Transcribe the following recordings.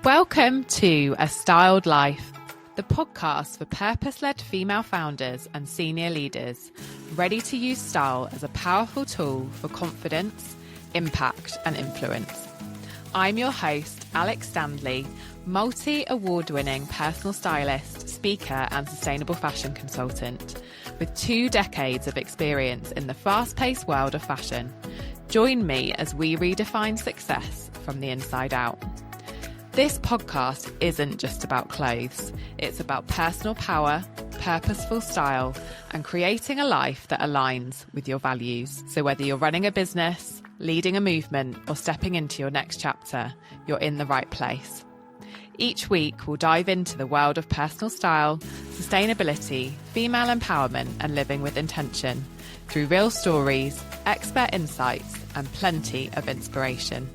Welcome to A Styled Life, the podcast for purpose-led female founders and senior leaders ready to use style as a powerful tool for confidence, impact and influence. I'm your host, Alex Standley, multi-award-winning personal stylist, speaker and sustainable fashion consultant with 2 decades of experience in the fast-paced world of fashion. Join me as we redefine success from the inside out. This podcast isn't just about clothes. It's about personal power, purposeful style, and creating a life that aligns with your values. So whether you're running a business, leading a movement, or stepping into your next chapter, you're in the right place. Each week, we'll dive into the world of personal style, sustainability, female empowerment, and living with intention through real stories, expert insights, and plenty of inspiration.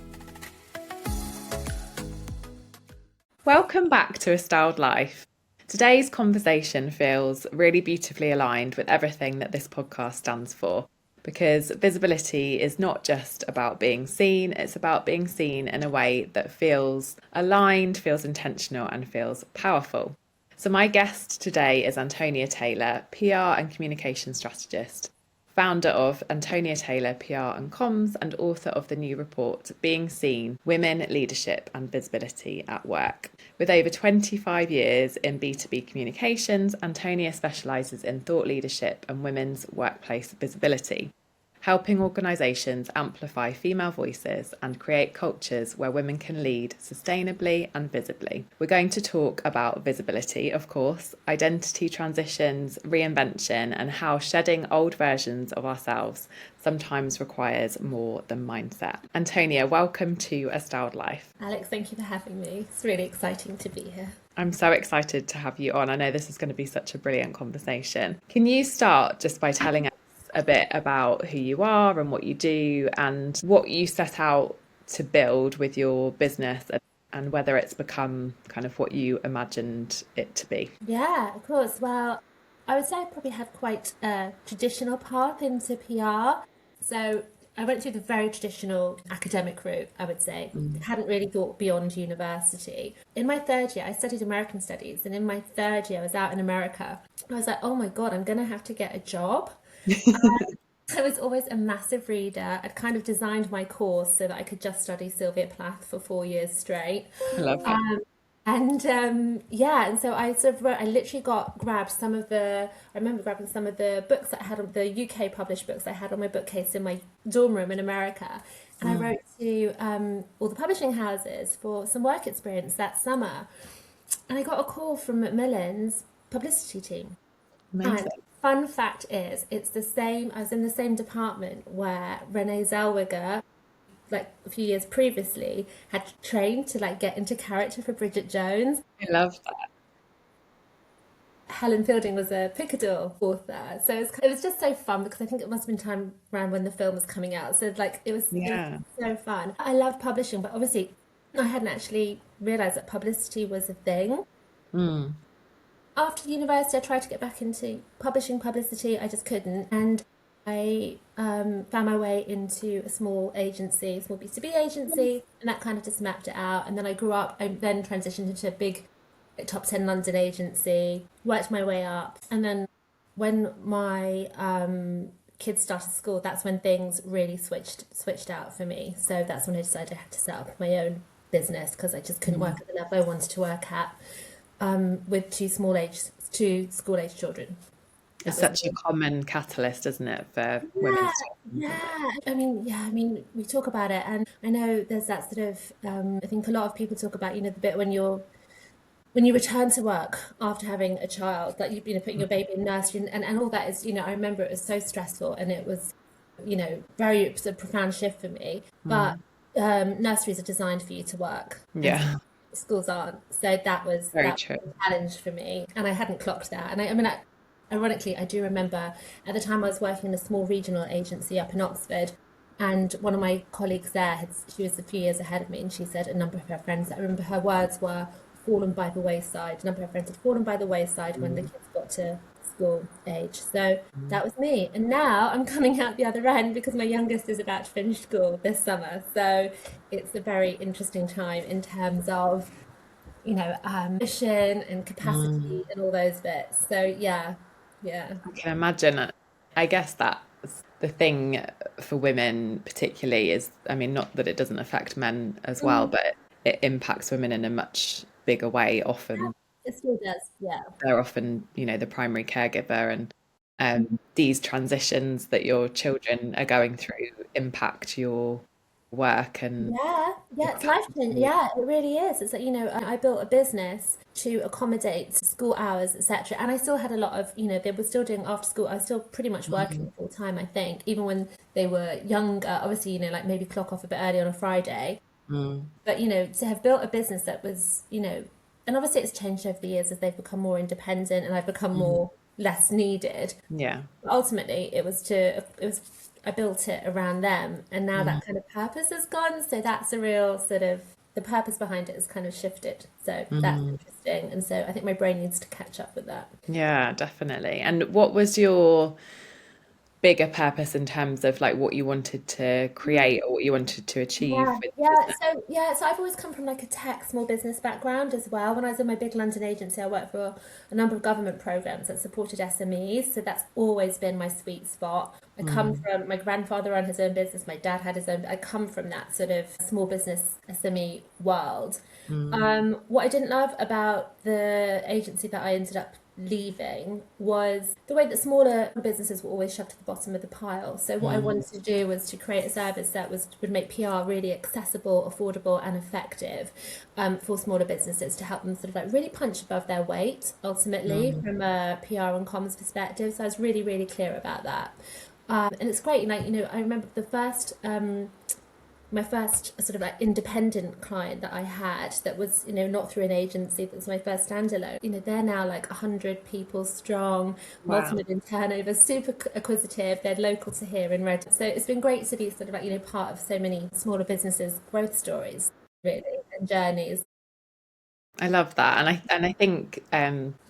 Welcome back to A Styled Life. Today's conversation feels really beautifully aligned with everything that this podcast stands for, because visibility is not just about being seen, it's about being seen in a way that feels aligned, feels intentional, and feels powerful. So my guest today is Antonia Taylor, PR and communication strategist, founder of Antonia Taylor PR and Comms, and author of the new report, Being Seen, Women, Leadership and Visibility at Work. With over 25 years in B2B communications, Antonia specialises in thought leadership and women's workplace visibility, helping organisations amplify female voices and create cultures where women can lead sustainably and visibly. We're going to talk about visibility, of course, identity transitions, reinvention, and how shedding old versions of ourselves sometimes requires more than mindset. Antonia, welcome to A Styled Life. Alex, thank you for having me. It's really exciting to be here. I'm so excited to have you on. I know this is going to be such a brilliant conversation. Can you start just by telling us a bit about who you are and what you do and what you set out to build with your business and whether it's become kind of what you imagined it to be? Yeah, of course. Well, I would say I probably have quite a traditional path into PR. So I went through the very traditional academic route, I would say. Hadn't really thought beyond university. In my 3rd year, I studied American studies, and in my 3rd year, I was out in America. I was like, oh my God, I'm going to have to get a job. I was always a massive reader. I'd kind of designed my course so that I could just study Sylvia Plath for 4 years straight. I love that. And so I sort of I literally grabbed some of I remember grabbing some of the books that I had on the UK published books I had on my bookcase in my dorm room in America. And I wrote to all the publishing houses for some work experience that summer. And I got a call from Macmillan's publicity team. Amazing. And fun fact is, it's the same, I was in the same department where Renee Zellweger, like a few years previously, had trained to like get into character for Bridget Jones. I love that. Helen Fielding was a Picador author. So it was just so fun because I think it must have been time around when the film was coming out. So like it was so fun. I loved publishing, but obviously I hadn't actually realised that publicity was a thing. After university, I tried to get back into publicity. I just couldn't. And I found my way into a small B2B agency, and that kind of just mapped it out. And then I grew up, I then transitioned into a big top 10 London agency, worked my way up. And then when my kids started school, that's when things really switched out for me. So that's when I decided I had to set up my own business because I just couldn't work at the level I wanted to work at. With 2 school-age children. It's such a common catalyst, isn't it, for women? I mean, we talk about it, and I know there's that sort of. I think a lot of people talk about, the bit when you return to work after having a child, like putting your baby in nursery, and all that is, I remember it was so stressful, and it was, very sort of profound shift for me. But nurseries are designed for you to work. Yeah. Schools aren't. So that was a challenge for me, and I hadn't clocked that. And I mean, ironically, I do remember at the time I was working in a small regional agency up in Oxford, and one of my colleagues there, she was a few years ahead of me, and she said a number of her friends, I remember her words were fallen by the wayside. A number of her friends had fallen by the wayside when the kids got to school age. So that was me. And now I'm coming out the other end because my youngest is about to finish school this summer. So it's a very interesting time in terms of mission and Mm. capacity and all those bits. So yeah, yeah. I can imagine. I guess that's the thing for women, particularly, is, I mean, not that it doesn't affect men as well, Mm, but it impacts women in a much bigger way. yeah, Often it still does. Yeah. they're often, the primary caregiver, and these transitions that your children are going through impact your work and Yeah, the yeah, it's life changing. capacity. Yeah, it really is. It's like, I built a business to accommodate school hours, etc. And I still had a lot of, they were still doing after school. I was still pretty much Mm, working full time, I think, even when they were younger. Obviously, like maybe clock off a bit early on a Friday. mm, But, to have built a business that was, and obviously it's changed over the years as they've become more independent and I've become mm. more less needed. Yeah. Ultimately I built it around them, and now Mm, that kind of purpose is gone, so that's a real sort of, the purpose behind it has kind of shifted, so that's mm. interesting, and so I think my brain needs to catch up with that. Yeah, definitely. And what was your bigger purpose in terms of like what you wanted to create or what you wanted to achieve Yeah, with the yeah. business? So I've always come from like a tech small business background as well. When I was in my big London agency, I worked for a number of government programs that supported SMEs. So that's always been my sweet spot. I come Mm, from, my grandfather ran his own business, my dad had his own. I come from that sort of small business SME world. mm, What I didn't love about the agency that I ended up leaving was the way that smaller businesses were always shoved to the bottom of the pile. So what I mm, wanted to do was to create a service that would make PR really accessible, affordable, and effective for smaller businesses to help them sort of like really punch above their weight ultimately mm. from a PR and comms perspective. So I was really, really clear about that. And it's great, like, I remember my first sort of like independent client that I had that was, not through an agency, that was my first standalone. They're now like 100 people strong, Wow. multi-million turnover, super acquisitive. They're local to here in Red. So it's been great to be sort of like, part of so many smaller businesses' growth stories, really, and journeys. I love that. And I think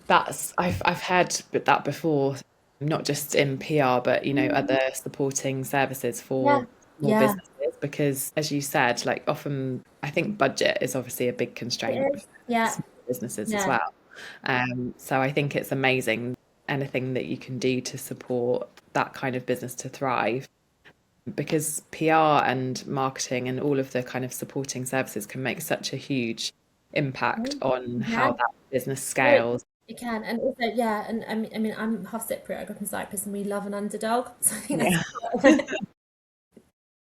that's I've heard that before, not just in PR, but other supporting services Yeah, for small yeah, businesses, because as you said, like often I think budget is obviously a big it constraint is. for Yeah, small businesses as yeah. well. So I think it's amazing anything that you can do to support that kind of business to thrive, because PR and marketing and all of the kind of supporting services can make such a huge impact on Yeah, how that business no, it, scales. it can, and also, yeah, and I mean, I'm half Cypriot. I grew up in Cyprus, and we love an underdog, so I think that's Yeah, part of it.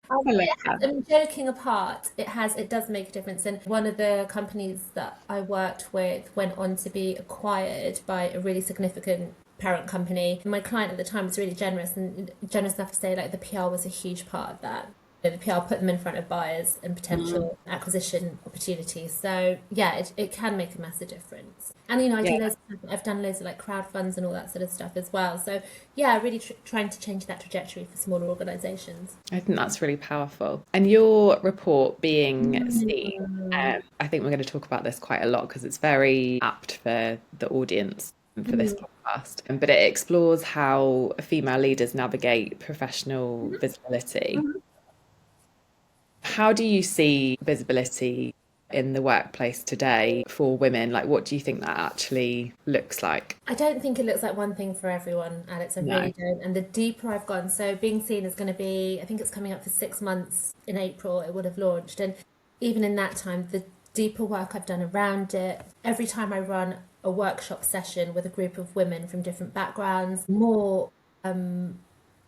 I But love it that. has, I mean, joking apart, it does make a difference. And one of the companies that I worked with went on to be acquired by a really significant parent company. My client at the time was really generous enough to say like the PR was a huge part of that. The PR put them in front of buyers and Mm, potential acquisition opportunities. So yeah, it can make a massive difference. And yeah, I've done loads of like crowd funds and all that sort of stuff as well. So yeah, really trying to change that trajectory for smaller organisations. I think that's really powerful. And your report being seen, Mm. I think we're going to talk about this quite a lot because it's very apt for the audience for this Mm. podcast. But it explores how female leaders navigate professional Mhm. visibility. Mhm. How do you see visibility in the workplace today for women? Like, what do you think that actually looks like? I don't think it looks like one thing for everyone, Alex. I No. really don't. And the deeper I've gone, so being seen is going to be, I think it's coming up for 6 months in April, it would have launched. And even in that time, the deeper work I've done around it, every time I run a workshop session with a group of women from different backgrounds, more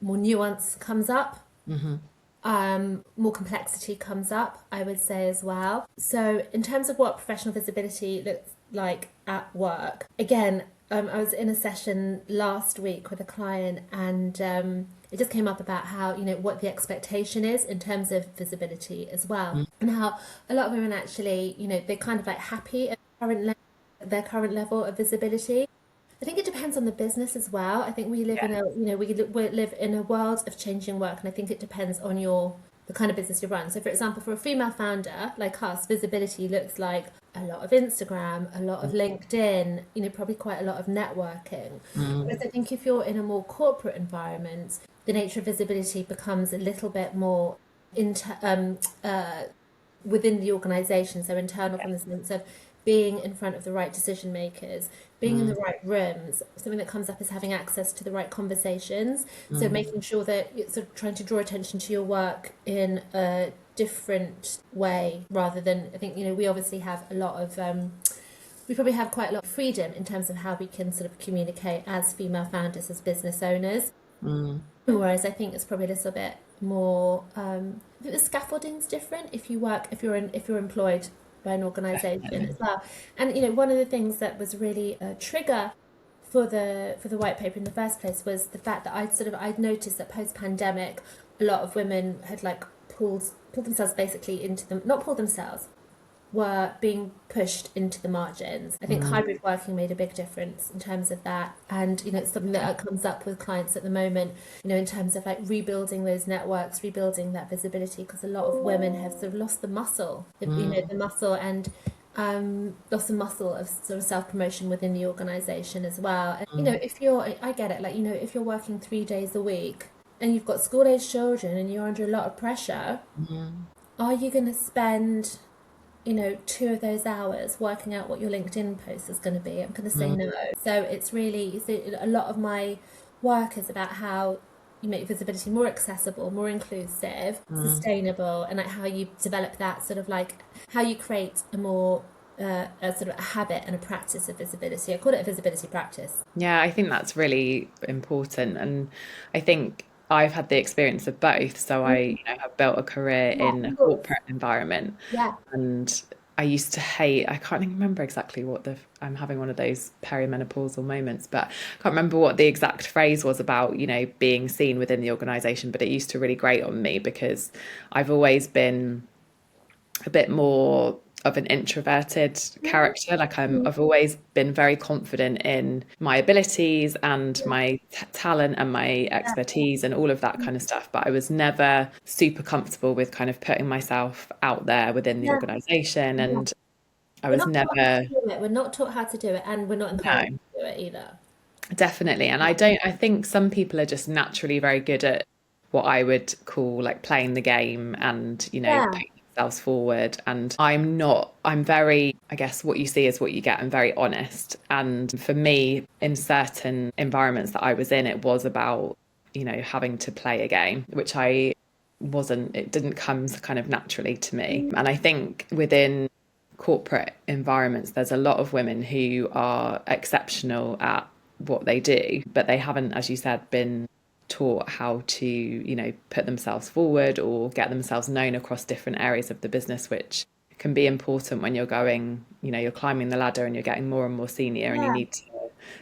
nuance comes up. Hmm. More complexity comes up, I would say as well. So, in terms of what professional visibility looks like at work, again, I was in a session last week with a client, and it just came up about how, what the expectation is in terms of visibility as well, and how a lot of women actually, they're kind of like happy at their current level of visibility. I think it depends on the business as well. I think we live Yeah. in a, we live in a world of changing work, and I think it depends on the kind of business you run. So, for example, for a female founder like us, visibility looks like a lot of Instagram, a lot of LinkedIn, probably quite a lot of networking. Mm. Whereas I think if you're in a more corporate environment, the nature of visibility becomes a little bit more inter, within the organisation, so internal from the sense of being in front of the right decision makers, being in the right rooms. Something that comes up is having access to the right conversations. So making sure that you're sort of trying to draw attention to your work in a different way rather than, I think, we obviously have a lot of we probably have quite a lot of freedom in terms of how we can sort of communicate as female founders, as business owners. Whereas I think it's probably a little bit more. I think the scaffolding's different if you're employed by an organisation as well. And one of the things that was really a trigger for the white paper in the first place was the fact that I'd noticed that post pandemic, a lot of women had like pulled themselves basically into them, not pulled themselves, were being pushed into the margins. I think hybrid working made a big difference in terms of that. And, it's something that comes up with clients at the moment, in terms of like rebuilding those networks, rebuilding that visibility, because a lot of women have sort of lost the muscle, the muscle and lost the muscle of sort of self-promotion within the organisation as well. And, I get it, like, if you're working 3 days a week and you've got school-age children and you're under a lot of pressure, are you going to spend 2 of those hours working out what your LinkedIn post is going to be? I'm going to say no. So it's really, a lot of my work is about how you make visibility more accessible, more inclusive, sustainable, and like how you develop that sort of like how you create a more a sort of a habit and a practice of visibility. I call it a visibility practice. Yeah, I think that's really important. And I think I've had the experience of both. So I have built a career in a corporate environment. Yeah. And I used to hate, I can't even remember exactly I'm having one of those perimenopausal moments, but I can't remember what the exact phrase was about, being seen within the organization. But it used to really grate on me because I've always been a bit more of an introverted character. Like I've always been very confident in my abilities and my talent and my expertise and all of that kind of stuff. But I was never super comfortable with kind of putting myself out there within the organization. And I was never. We're not taught how to do it, and we're not encouraged to do it either. Definitely. And I think some people are just naturally very good at what I would call like playing the game and, putting themselves forward. And I'm very, I guess what you see is what you get. I'm very honest. And for me, in certain environments that I was in, it was about, having to play a game, which it didn't come kind of naturally to me. And I think within corporate environments, there's a lot of women who are exceptional at what they do, but they haven't, as you said, been taught how to, put themselves forward or get themselves known across different areas of the business, which can be important when you're going, you're climbing the ladder and you're getting more and more senior and you need to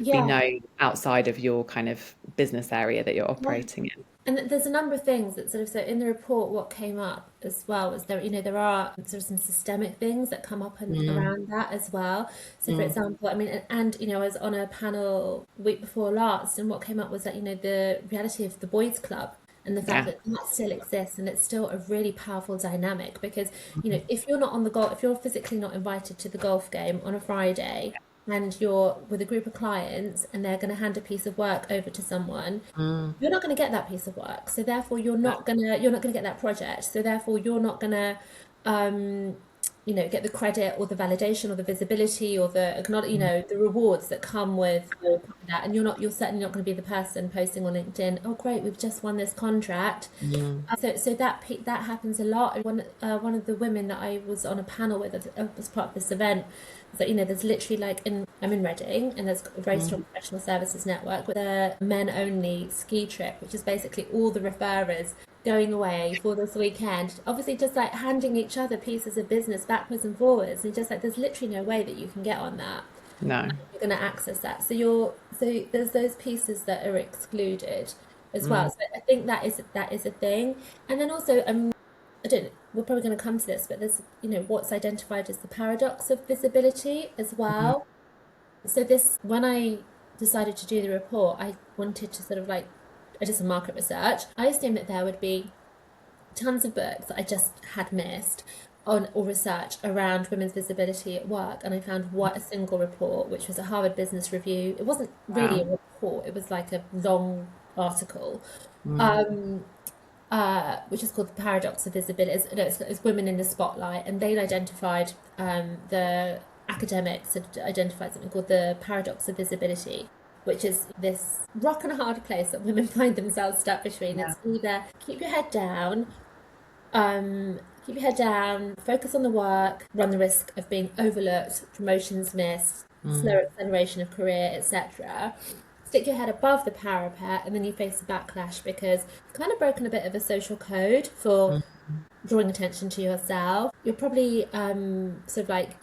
be known outside of your kind of business area that you're operating in. And there's a number of things that sort of, so in the report, what came up as well was there are sort of some systemic things that come up around that as well. So for example, I mean, and I was on a panel week before last, and what came up was that, the reality of the boys' club and the fact that still exists, and it's still a really powerful dynamic because, if you're not on if you're physically not invited to the golf game on a Friday, and you're with a group of clients and they're going to hand a piece of work over to someone, you're not going to get that piece of work. So therefore you're not going to get that project. So therefore you're not going to get the credit or the validation or the visibility or the the rewards that come with that. And you're certainly not going to be the person posting on LinkedIn, oh great, we've just won this contract. So that happens a lot. One of the women that I was on a panel with as part of this event, so there's literally I'm in Reading, and there's a very strong professional services network with a men only ski trip, which is basically all the referrers going away for this weekend, obviously just like handing each other pieces of business backwards and forwards, and just like there's literally no way that you can get on that. No, you're going to access that. So there's those pieces that are excluded as well. So I think that is a thing. And then also we're probably going to come to this, but there's what's identified as the paradox of visibility as well. So when I decided to do the report, I wanted to sort of I did some market research. I assumed that there would be tons of books that I just had missed on or research around women's visibility at work, and I found a single report, which was a Harvard Business Review. It wasn't really a report, it was like a long article, which is called The Paradox of Visibility. It's Women in the Spotlight, and they'd identified the academics had identified something called the paradox of visibility, which is this rock and a hard place that women find themselves stuck between. It's either keep your head down, focus on the work, run the risk of being overlooked, promotions missed, slower acceleration of career, etc. Stick your head above the parapet, and then you face the backlash because you've kind of broken a bit of a social code for drawing attention to yourself. You're probably sort of like,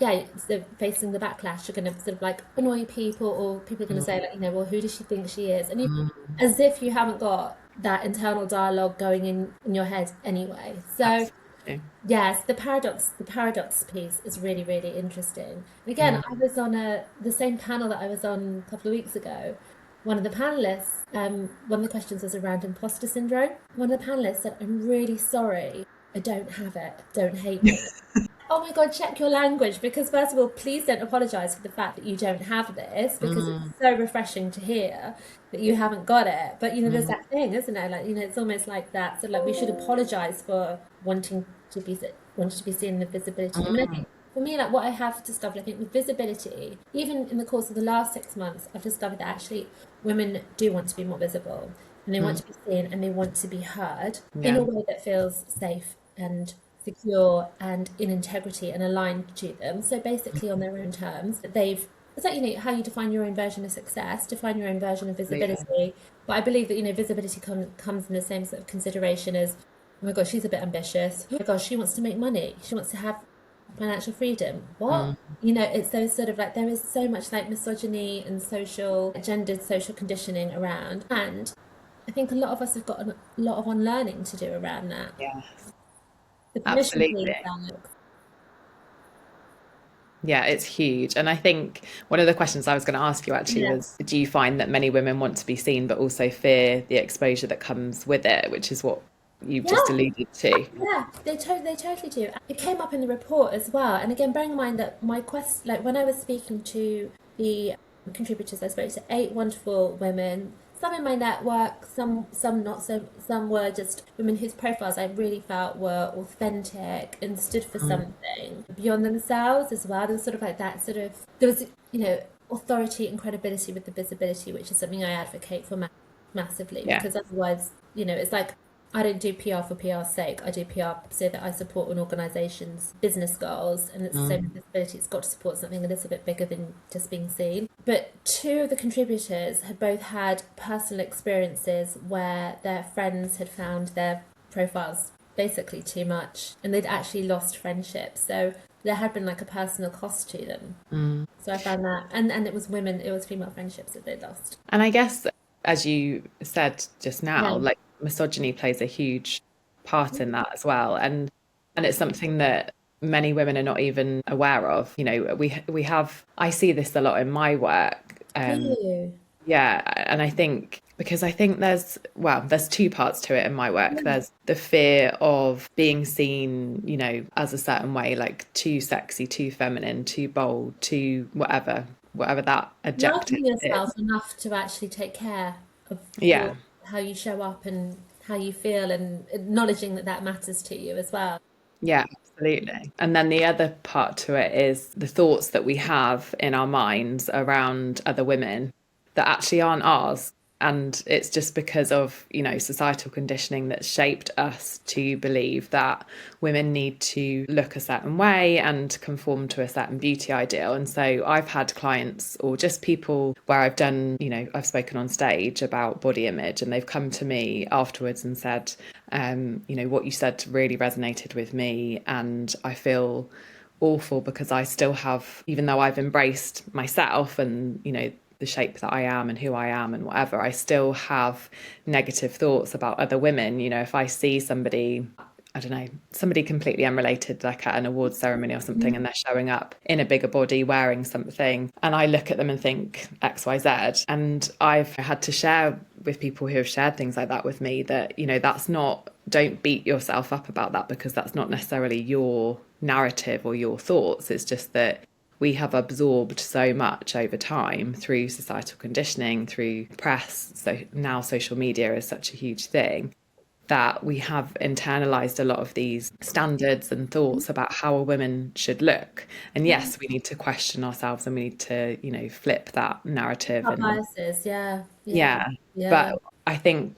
facing the backlash. You're going to sort of like annoy people, or people are going to say, like, well, who does she think she is? And you, as if you haven't got that internal dialogue going in your head anyway. So yes, the paradox piece is really, really interesting. And again, I was on the same panel that I was on a couple of weeks ago. One of the panelists, one of the questions was around imposter syndrome. One of the panelists said, "I'm really sorry, I don't have it. Don't hate me." Oh my God, check your language, because first of all, please don't apologise for the fact that you don't have this, because it's so refreshing to hear that you haven't got it. But there's that thing, isn't it? Like, it's almost like that. So like, we should apologise for wanting to be seen in the visibility. I mean, I think for me, like, what I have discovered, I think with visibility, even in the course of the last 6 months, I've discovered that actually women do want to be more visible, and they want to be seen, and they want to be heard in a way that feels safe and secure and in integrity and aligned to them. So basically on their own terms. It's like, how you define your own version of success, define your own version of visibility. But I believe that, visibility comes in the same sort of consideration as, oh my gosh, she's a bit ambitious. Oh my gosh, she wants to make money. She wants to have financial freedom. What? It's those sort of like, there is so much like misogyny and gendered social conditioning around. And I think a lot of us have got a lot of unlearning to do around that. Yeah. The permission Absolutely. Yeah, it's huge. And I think one of the questions I was going to ask you actually was, do you find that many women want to be seen but also fear the exposure that comes with it, which is what you've just alluded to? Yeah, they totally do. It came up in the report as well. And again, bearing in mind that like when I was speaking to the contributors, I spoke to 8 wonderful women, some in my network, some not so, some were just women whose profiles I really felt were authentic and stood for something beyond themselves as well. There was sort of like that there was, authority and credibility with the visibility, which is something I advocate for massively, because otherwise, it's like, I don't do PR for PR's sake. I do PR so that I support an organisation's business goals, and it's the same with visibility. It's got to support something a little bit bigger than just being seen. But 2 of the contributors had both had personal experiences where their friends had found their profiles basically too much, and they'd actually lost friendships. So there had been like a personal cost to them. So I found that, and it was female friendships that they'd lost. And I guess, as you said just now, like, misogyny plays a huge part in that as well, and it's something that many women are not even aware of. We have, I see this a lot in my work. Yeah, and I think there's 2 parts to it in my work. There's the fear of being seen, as a certain way, like too sexy, too feminine, too bold, too whatever that adjective Loving yourself is. enough to actually take care of how you show up and how you feel, and acknowledging that matters to you as well. Yeah, absolutely. And then the other part to it is the thoughts that we have in our minds around other women that actually aren't ours. And it's just because of, societal conditioning that's shaped us to believe that women need to look a certain way and conform to a certain beauty ideal. And so I've had clients, or just people where I've done, I've spoken on stage about body image, and they've come to me afterwards and said, what you said really resonated with me, and I feel awful because I still have, even though I've embraced myself and, the shape that I am and who I am and whatever, I still have negative thoughts about other women. If I see somebody, I don't know, somebody completely unrelated, like at an awards ceremony or something, and they're showing up in a bigger body wearing something, and I look at them and think XYZ. And I've had to share with people who have shared things like that with me that, that's not, don't beat yourself up about that, because that's not necessarily your narrative or your thoughts. It's just that we have absorbed so much over time through societal conditioning, through press. So now social media is such a huge thing, that we have internalized a lot of these standards and thoughts about how a woman should look. And yes, we need to question ourselves and we need to, flip that narrative. Our And biases, yeah, yeah. but I think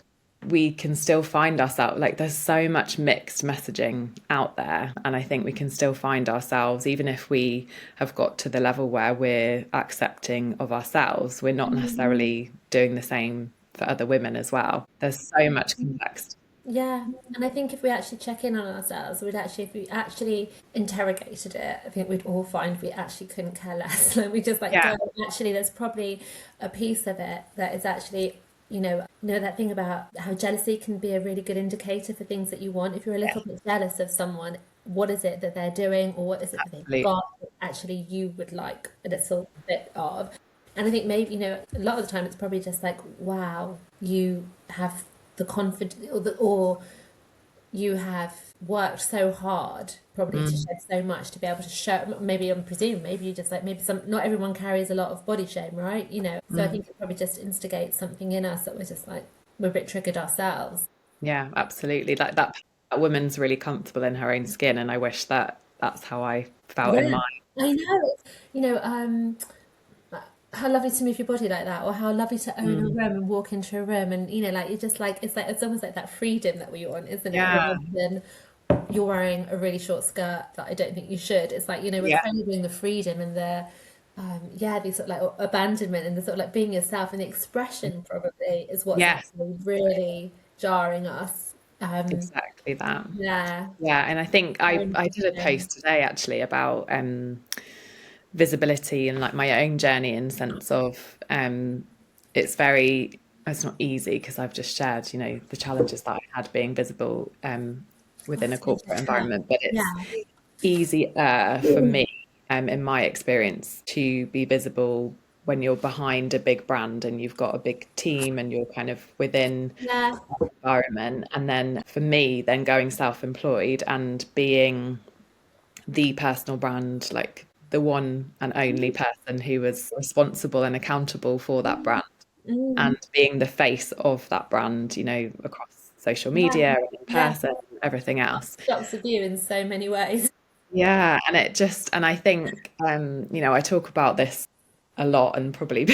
we can still find ourselves, like there's so much mixed messaging out there, and I think we can still find ourselves, even if we have got to the level where we're accepting of ourselves, we're not necessarily doing the same for other women as well. There's so much context. Yeah, and I think if we actually check in on ourselves, if we actually interrogated it, I think we'd all find we actually couldn't care less. Like we just like Yeah, go, actually, there's probably a piece of it that is actually, that thing about how jealousy can be a really good indicator for things that you want. If you're a little bit jealous of someone, what is it that they're doing, or what is it that they've absolutely. got that actually you would like a little bit of? And I think maybe, a lot of the time it's probably just like, wow, you have the confidence, or you have worked so hard probably to Mm, shed so much to be able to show. Maybe I'm presuming, maybe you just like, maybe some, not everyone carries a lot of body shame, right? So I mm. think it probably just instigates something in us that we're just like, we're a bit triggered ourselves. Yeah, absolutely. That woman's really comfortable in her own skin, and I wish that that's how I felt in Yeah, mine. I know. You know, how lovely to move your body like that, or how lovely to own a Mm. room and walk into a room, and like you're just like, it's almost like that freedom that we want, isn't it? Yeah, Rather than you're wearing a really short skirt that I don't think you should. It's like, we're yeah, craving the freedom and the the sort of like abandonment and the sort of like being yourself, and the expression probably is what's yes, actually really jarring us. Um, exactly that. yeah. Yeah, and I think I did a post today actually about visibility and like my own journey in sense of it's not easy because I've just shared, the challenges that I had being visible within a It's corporate tough. environment, but Yeah. it's easier for me, in my experience, to be visible when you're behind a big brand and you've got a big team and you're kind of within Yeah. that environment. And then for me, then going self-employed and being the personal brand, like the one and only person who was responsible and accountable for that brand Mm. and being the face of that brand, across social Yeah. media and in Yeah. person, everything else. Stops with you in so many ways. Yeah, and I think, I talk about this a lot, and probably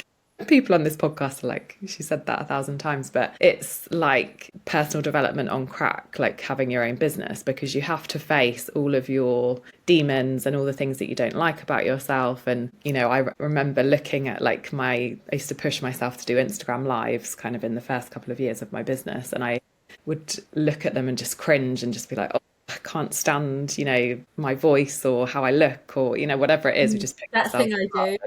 people on this podcast are like, she said that 1,000 times, but it's like personal development on crack, like having your own business, because you have to face all of your demons and all the things that you don't like about yourself. And, I remember looking at like I used to push myself to do Instagram lives kind of in the first couple of years of my business. And I would look at them and just cringe and just be like, oh, I can't stand, my voice or how I look or, whatever it is, we just pick That ourselves thing I up. do.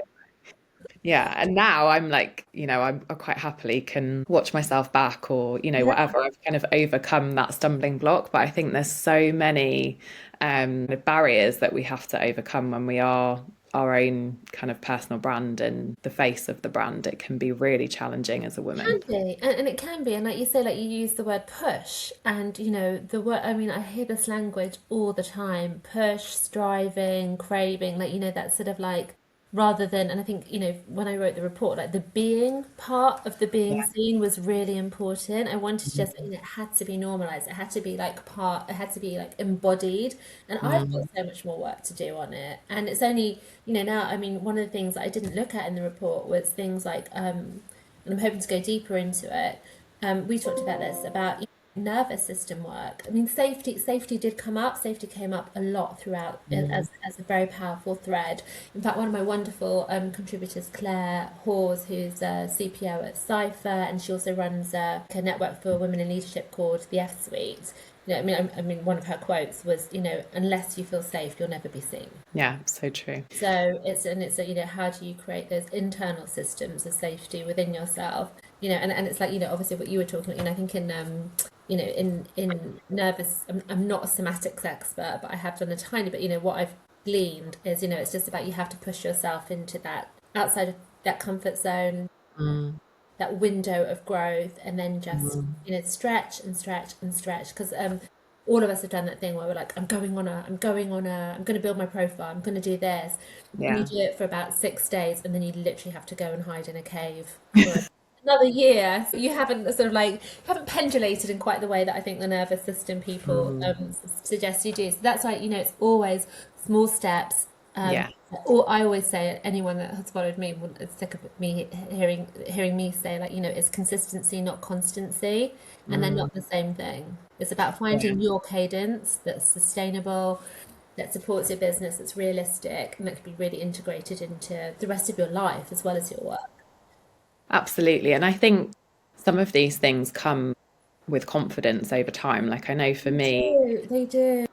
Yeah. And now I'm like, I quite happily can watch myself back or, Yeah. whatever. I've kind of overcome that stumbling block. But I think there's so many barriers that we have to overcome when we are our own kind of personal brand and the face of the brand. It can be really challenging as a woman. Can be, and it can be, and like you say, like you use the word push, and the word. I mean, I hear this language all the time: push, striving, craving. Like that sort of like rather than. And I think when I wrote the report, like the being part of the being Yeah. seen was really important. I wanted to just it had to be normalized. It had to be like part. It had to be like embodied, and I've got Mm, so much more work to do on it. And it's only now. I mean, one of the things that I didn't look at in the report was things like and I'm hoping to go deeper into it. We talked about this about nervous system work. I mean, safety did come up. Safety came up a lot throughout mm, as a very powerful thread. In fact, one of my wonderful contributors, Claire Hawes, who's a CPO at Cypher, and she also runs a network for women in leadership called the F Suite. I mean, one of her quotes was, unless you feel safe, you'll never be seen. yeah, so true. So it's a how do you create those internal systems of safety within yourself? And it's like obviously what you were talking about. I think in nervous, I'm not a somatics expert, but I have done a tiny bit. What I've gleaned is it's just about you have to push yourself into that outside of that comfort zone, Mm, that window of growth, and then just mm, stretch and stretch and stretch, because all of us have done that thing where we're like, I'm going to build my profile, I'm going to do this, and you yeah. do it for about 6 days, and then you literally have to go and hide in a cave for another year. So you haven't sort of like, you haven't pendulated in quite the way that I think the nervous system people Mm, suggest you do. So that's why, it's always small steps. yeah. Or I always say, anyone that has followed me is sick of me hearing me say, like, it's consistency, not constancy, and they're Mm, not the same thing. It's about yeah. finding your cadence that's sustainable, that supports your business, that's realistic, and that can be really integrated into the rest of your life as well as your work. Absolutely. And I think some of these things come with confidence over time. Like I know for They me, do. They do.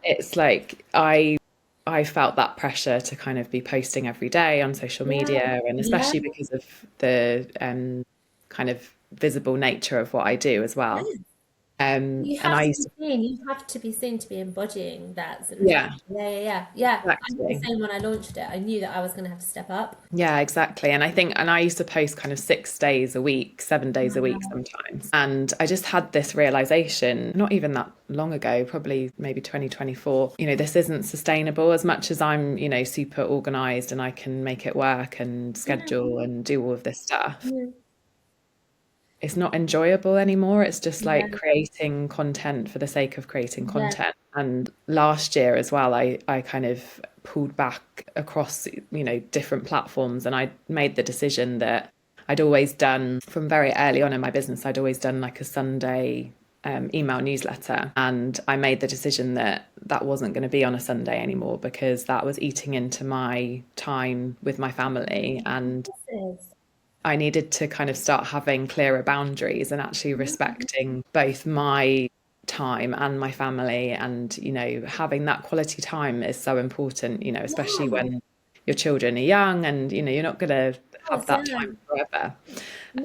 it's like I felt that pressure to kind of be posting every day on social Yeah. media, and Yeah. especially because of the kind of visible nature of what I do as Yeah. well. You And have I to used be to, seen. You have to be seen to be embodying that sort of thing. yeah, Yeah, yeah, yeah. Yeah. I did the exactly. same when I launched it. I knew that I was going to have to step up. Yeah, exactly. And I think, and I used to post kind of 6 days a week, 7 days a week Wow. sometimes. And I just had this realization, not even that long ago, probably maybe 2024, this isn't sustainable as much as I'm, super organized and I can make it work and Yeah. schedule and do all of this stuff. Yeah. It's not enjoyable anymore. It's just like Yeah. creating content for the sake of creating Yeah. content. And last year as well, I kind of pulled back across, different platforms, and I made the decision that I'd always done from very early on in my business, I'd always done like a Sunday email newsletter. And I made the decision that that wasn't going to be on a Sunday anymore because that was eating into my time with my family. And This is. I needed to kind of start having clearer boundaries and actually respecting both my time and my family. And, having that quality time is so important, especially Yeah. when your children are young and, you're not going to Of have course, that yeah. time forever. No.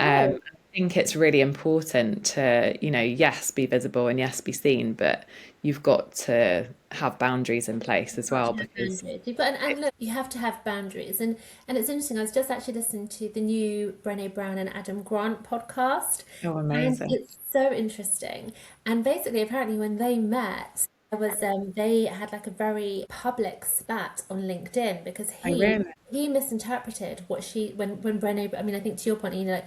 I think it's really important to, yes, be visible and yes, be seen, but you've got to have boundaries in place as Got well to have because boundaries. You've got, and look, you have to have boundaries. And it's interesting. I was just actually listening to the new Brené Brown and Adam Grant podcast, oh, and amazing. it's so interesting. And basically, apparently, when they met, there was they had like a very public spat on LinkedIn because I he really, he misinterpreted what she when Brené. I mean, I think to your point, like,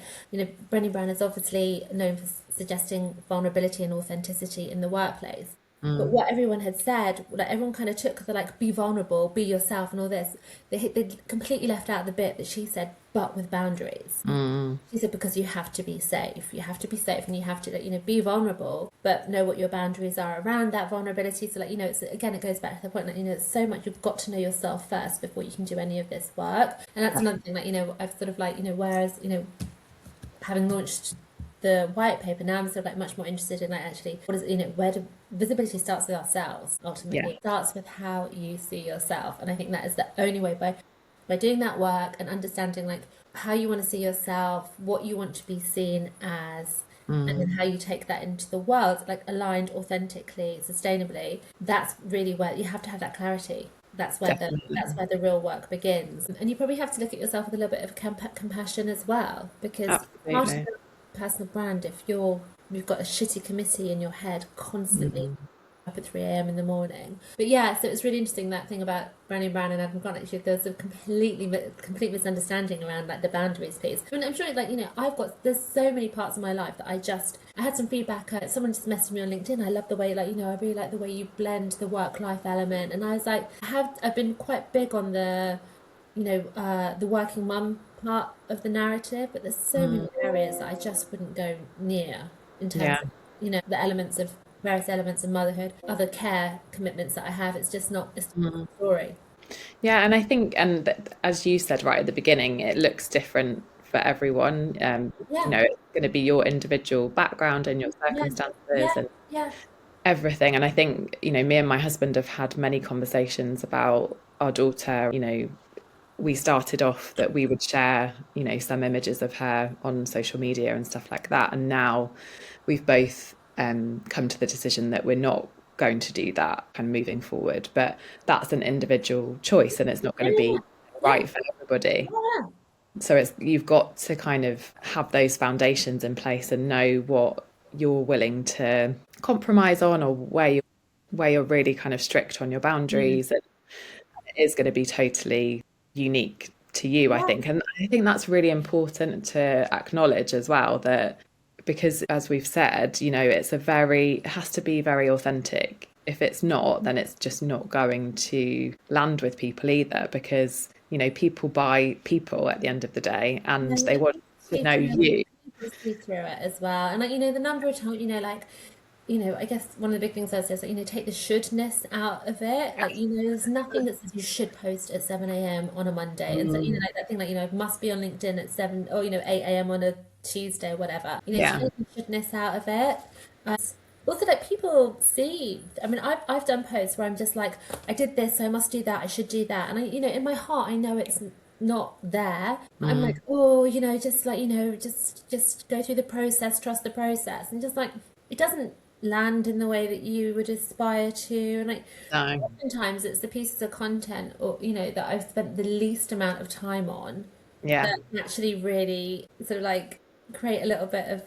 Brené Brown is obviously known for suggesting vulnerability and authenticity in the workplace. But mm, what everyone had said, like everyone kind of took the like be vulnerable, be yourself, and all this. They completely left out the bit that she said, but with boundaries. mm, She said because you have to be safe. You have to be safe, and you have to, like, be vulnerable, but know what your boundaries are around that vulnerability. So, like, it's, again, it goes back to the point that, it's so much you've got to know yourself first before you can do any of this work. And that's another thing, like, I've sort of like, whereas, having launched the white paper, now I'm sort of like much more interested in, like, actually what is, where do visibility starts with ourselves. yeah. Ultimately it starts with how you see yourself, and I think that is the only way, by doing that work and understanding like how you want to see yourself, what you want to be seen as, and then Mm, how you take that into the world, like aligned authentically, sustainably. That's really where you have to have that clarity. That's definitely. where the real work begins. And you probably have to look at yourself with a little bit of compassion as well, because part of Absolutely. the personal brand, if you've got a shitty committee in your head constantly Mm, up at 3 a.m. in the morning. But yeah, so it was really interesting, that thing about Brené Brown and Adam Grant. Actually, there was a complete misunderstanding around like the boundaries piece. I mean, I'm sure, like, there's so many parts of my life that I had some feedback. Someone just messaged me on LinkedIn. I love the way, like, I really like the way you blend the work-life element. And I was like, I've been quite big on the working mum part of the narrative, but there's so many mm, areas that I just wouldn't go near in terms yeah. of, the elements of various elements of motherhood, other care commitments that I have. It's just not, it's not Mm. the story. Yeah, and I think, and as you said right at the beginning, it looks different for everyone. Yeah, It's going to be your individual background and your yeah, yeah, circumstances and yeah. everything. And I think, me and my husband have had many conversations about our daughter. We started off that we would share, some images of her on social media and stuff like that. And now we've both come to the decision that we're not going to do that kind of moving forward. But that's an individual choice and it's not Yeah, going to yeah, be yeah, right for everybody. yeah, So you've got to kind of have those foundations in place and know what you're willing to compromise on, or where you're really kind of strict on your yeah. boundaries, and it is going to be totally unique to you, I Yeah. think. And I think that's really important to acknowledge as well, that because as we've said, it has to be very authentic. If it's not, then it's just not going to land with people either, because, people buy people at the end of the day, and And they want to see know through it, you. people see through it as well. And like, the number of times, like, I guess one of the big things I say is like, take the shouldness out of it. Like, there's nothing that says you should post at 7 a.m. on a Monday. And so, Mm, like that thing, like, must be on LinkedIn at 7 or, 8 a.m. on a Tuesday, whatever. yeah. Take the shouldness out of it. Also, like people see, I mean, I've done posts where I'm just like, I did this, so I must do that, I should do that. And in my heart, I know it's not there. I'm like, Mm, oh, just like, just go through the process, trust the process. And just like, it doesn't land in the way that you would aspire to. And like, no. oftentimes it's the pieces of content or, that I've spent the least amount of time on Yeah. that actually really sort of like create a little bit of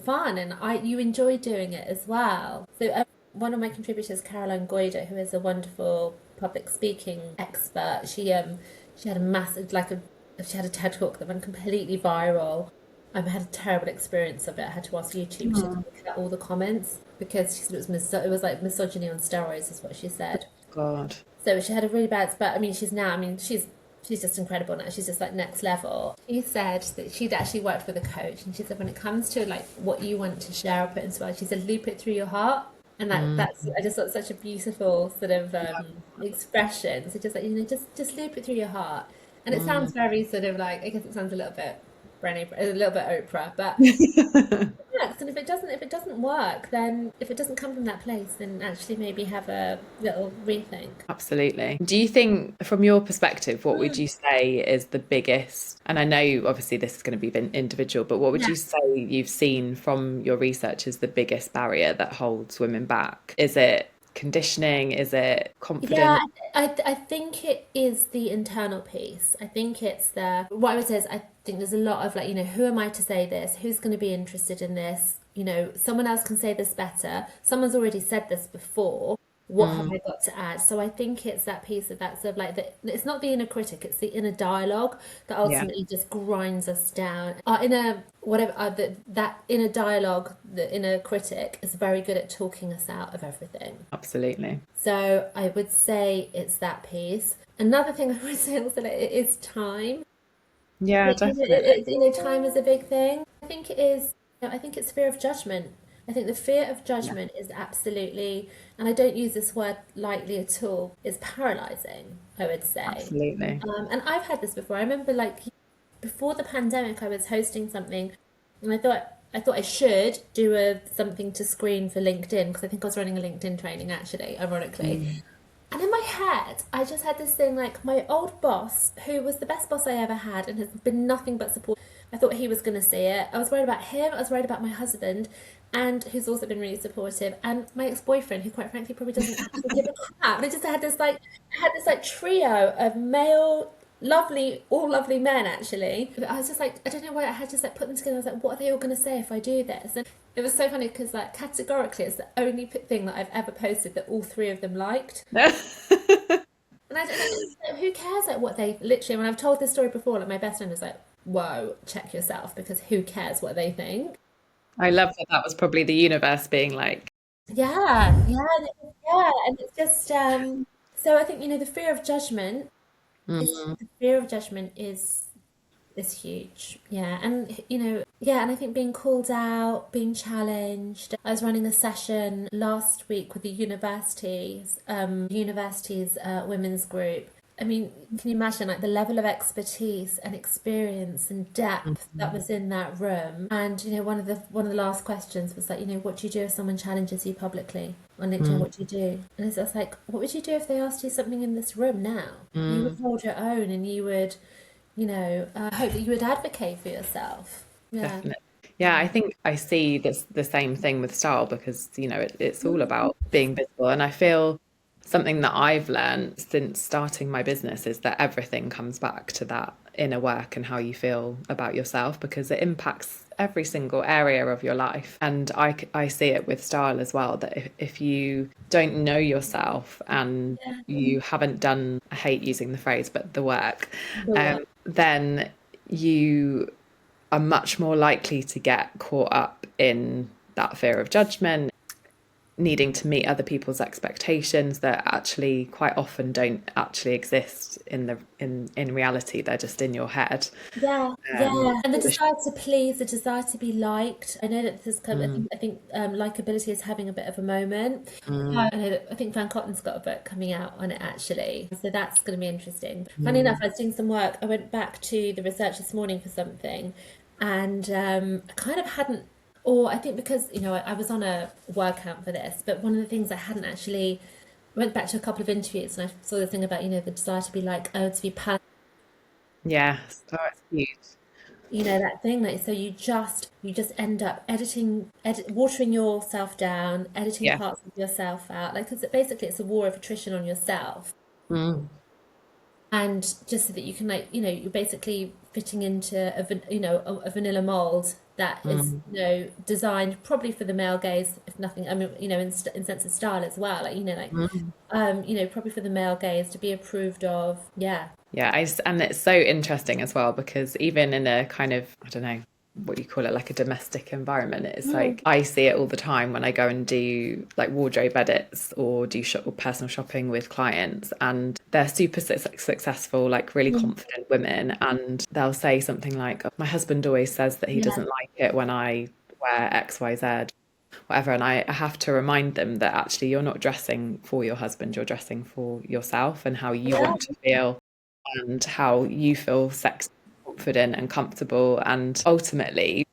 fun, and you enjoy doing it as well. So one of my contributors, Caroline Goyder, who is a wonderful public speaking expert, she had a massive she had a TED talk that went completely viral. I had a terrible experience of it. I had to ask YouTube to Oh, look at all the comments because she said it was like misogyny on steroids, is what she said. God. So she had a really bad, but I mean, she's just incredible now. She's just like next level. She said that she'd actually worked with a coach, and she said when it comes to like what you want to share or put into words, she said loop it through your heart, and Mm, that's I just thought such a beautiful sort of expression. So just like just loop it through your heart, and it sounds mm. very sort of like I guess it sounds a little bit Brené, a little bit Oprah, but works. And if it doesn't work, then if it doesn't come from that place, then actually maybe have a little rethink. Absolutely. Do you think, from your perspective, what would you say is the biggest? And I know obviously this is going to be individual, but what would Yeah. you say you've seen from your research is the biggest barrier that holds women back? Is it conditioning? Is it Yeah, confidence? I think it is the internal piece. I think it's what I would say is I think there's a lot of like, who am I to say this? Who's going to be interested in this? Someone else can say this better. Someone's already said this before. What have Mm, I got to add? So I think it's that piece of that sort of like it's not the inner critic, it's the inner dialogue that yeah, ultimately just grinds us down. Our inner whatever that inner dialogue, the inner critic is very good at talking us out of everything. absolutely. So I would say it's that piece. Another thing I would say also like, it is time. Yeah, definitely. Time is a big thing. I think it is. I think it's fear of judgment. I think the fear of Yeah, judgment is absolutely, and I don't use this word lightly at all, is paralyzing, I would say. absolutely. And I've had this before. I remember like before the pandemic, I was hosting something, and I thought I should do something to screen for LinkedIn because I think I was running a LinkedIn training actually, ironically. Mm, And in my head, I just had this thing like my old boss, who was the best boss I ever had and has been nothing but support. I thought he was going to see it. I was worried about him. I was worried about my husband, and who's also been really supportive, and my ex-boyfriend, who quite frankly probably doesn't actually give a crap. And I just had this like trio of male, lovely, all lovely men actually. But I was just like, I don't know why I had just like put them together. I was like, what are they all going to say if I do this? And it was so funny because like categorically, it's the only thing that I've ever posted that all three of them liked. And I don't know, who cares like what they literally, when I've told this story before, like my best friend was like, whoa, check yourself because who cares what they think? I love that that was probably the universe being like, Yeah. And it's just, so I think, the fear of judgment mm, the fear of judgment is huge. Yeah. And, yeah. And I think being called out, being challenged. I was running a session last week with the university's women's group. I mean, can you imagine like the level of expertise and experience and depth that mm, was in that room? And one of the last questions was like, what do you do if someone challenges you publicly on LinkedIn? mm, What do you do? And it's just like, what would you do if they asked you something in this room now? You would mm, hold your own, and you would, hope that you would advocate for yourself. Yeah. definitely. Yeah, I think I see this the same thing with style because, it's all about being visible. And I feel something that I've learned since starting my business is that everything comes back to that inner work and how you feel about yourself, because it impacts every single area of your life. And I see it with style as well, that if you don't know yourself and you haven't done, I hate using the phrase, but the work, then you are much more likely to get caught up in that fear of judgment, needing to meet other people's expectations that actually quite often don't actually exist in reality. They're just in your head. And the desire to please, the desire to be liked. I know that this kind of, I think likability is having a bit of a moment. I think Van Cotten's got a book coming out on it actually, so that's going to be interesting. Funny enough, I was doing some work. I went back to the research this morning for something, and I kind of hadn't. Or I think because, I was on a word count for this, but one of the things I hadn't actually, I went back to a couple of interviews and I saw the thing about, the desire to be like, to be Yes, oh, it's huge. that thing, like, so you just end up watering yourself down, editing Yeah. parts of yourself out, like, because basically it's a war of attrition on yourself. And just so that you can, like, you're basically fitting into a vanilla mold that is designed probably for the male gaze, if nothing. I mean, in sense of style as well, like, probably for the male gaze to be approved of. And it's so interesting as well, because even in a kind of, I don't know what you call it, like a domestic environment, it's like I see it all the time when I go and do like wardrobe edits or do personal shopping with clients, and they're super successful, like really confident women, and they'll say something like, my husband always says that he doesn't like it when I wear XYZ, whatever. And I have to remind them that actually you're not dressing for your husband, you're dressing for yourself and how you want to feel and how you feel sexy, confident and comfortable. And ultimately,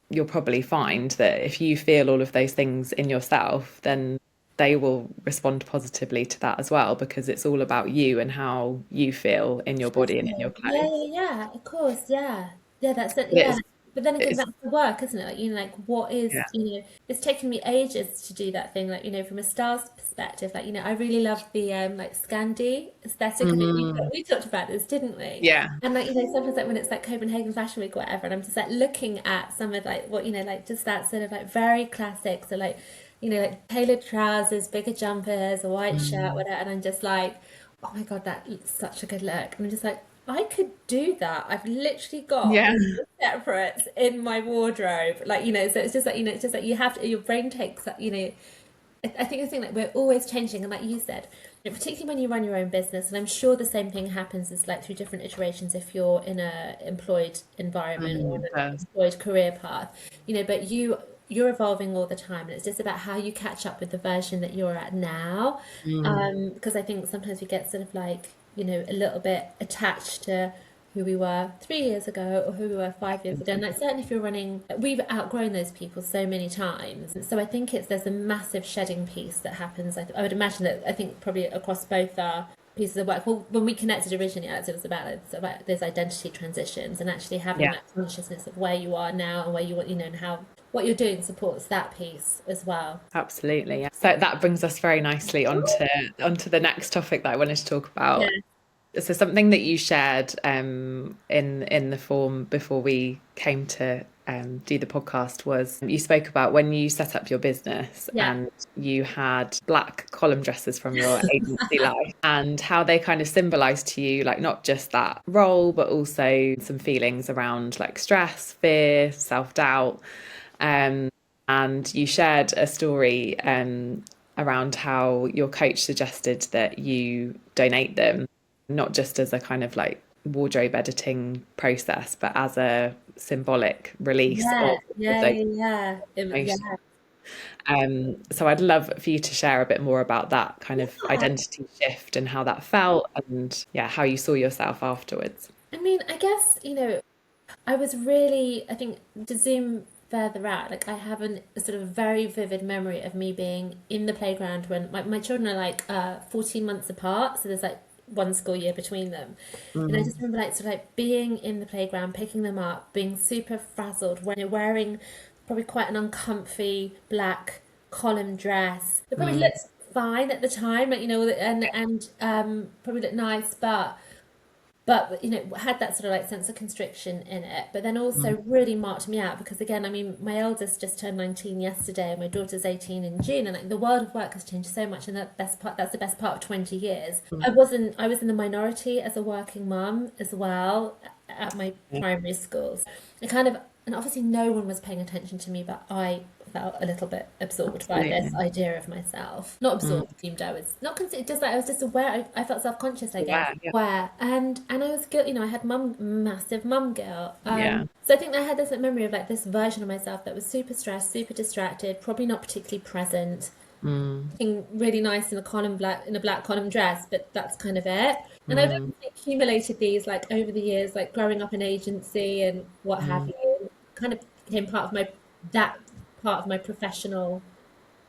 you'll probably find that if you feel all of those things in yourself, then they will respond positively to that as well, because it's all about you and how you feel in your body and in your clothes. Of course, that's it, But it's, But then again, it's that's the work, isn't it? Like, like what is, yeah. It's taken me ages to do that thing. Like, from a styles perspective, like, I really love the like Scandi aesthetic. I think we talked about this, didn't we? Yeah. And like, sometimes like when it's like Copenhagen Fashion Week or whatever, and I'm just like looking at some of like what, like just that sort of like very classic. So like, like tailored trousers, bigger jumpers, a white shirt, whatever. And I'm just like, oh my God, that looks such a good look. And I'm just like, I could do that. I've literally got Yeah. all the separates in my wardrobe. Like, so it's just like, it's just like you have to, your brain takes that, I think the thing like we're always changing. And like you said, particularly when you run your own business, and I'm sure the same thing happens is like through different iterations if you're in a employed environment or an employed career path, but you're evolving all the time, and it's just about how you catch up with the version that you're at now. Because I think sometimes we get sort of like, a little bit attached to who we were 3 years ago or who we were 5 years ago. And like certainly if you're running, we've outgrown those people so many times. So I think there's a massive shedding piece that happens. I would imagine that I think probably across both our pieces of work. Well, when we connected originally, Alex, it was about those identity transitions and actually having that consciousness of where you are now and where you want, and how what you're doing supports that piece as well. Absolutely. Yeah. So that brings us very nicely onto the next topic that I wanted to talk about. So something that you shared in the form before we came to do the podcast was you spoke about when you set up your business and you had black column dresses from your agency life, and how they kind of symbolized to you like not just that role but also some feelings around like stress, fear, self-doubt. And you shared a story around how your coach suggested that you donate them, not just as a kind of like wardrobe editing process, but as a symbolic release of those emotions. So I'd love for you to share a bit more about that kind of identity shift and how that felt, and how you saw yourself afterwards. I mean, I guess, I was really, I think, to zoom further out, like I have a sort of very vivid memory of me being in the playground when my children are like 14 months apart, so there's like one school year between them. And I just remember like sort of like being in the playground, picking them up, being super frazzled when they're wearing probably quite an uncomfy black column dress. It probably looked fine at the time, like, and probably looked nice, but but had that sort of like sense of constriction in it, but then also really marked me out because again, I mean, my eldest just turned 19 yesterday and my daughter's 18 in June, and like the world of work has changed so much, and that's the best part of 20 years. I was in the minority as a working mum as well at my primary schools. And obviously no one was paying attention to me, but I felt a little bit absorbed by this idea of myself. Not absorbed, assumed I was not considered, just like I was just aware. I felt self-conscious, I guess. Aware, and I was good. I had massive mum guilt. So I think I had this memory of like this version of myself that was super stressed, super distracted, probably not particularly present. Looking really nice in a black column dress, but that's kind of it. And I've accumulated these like over the years, like growing up in agency and what have you. Kind of became part of my professional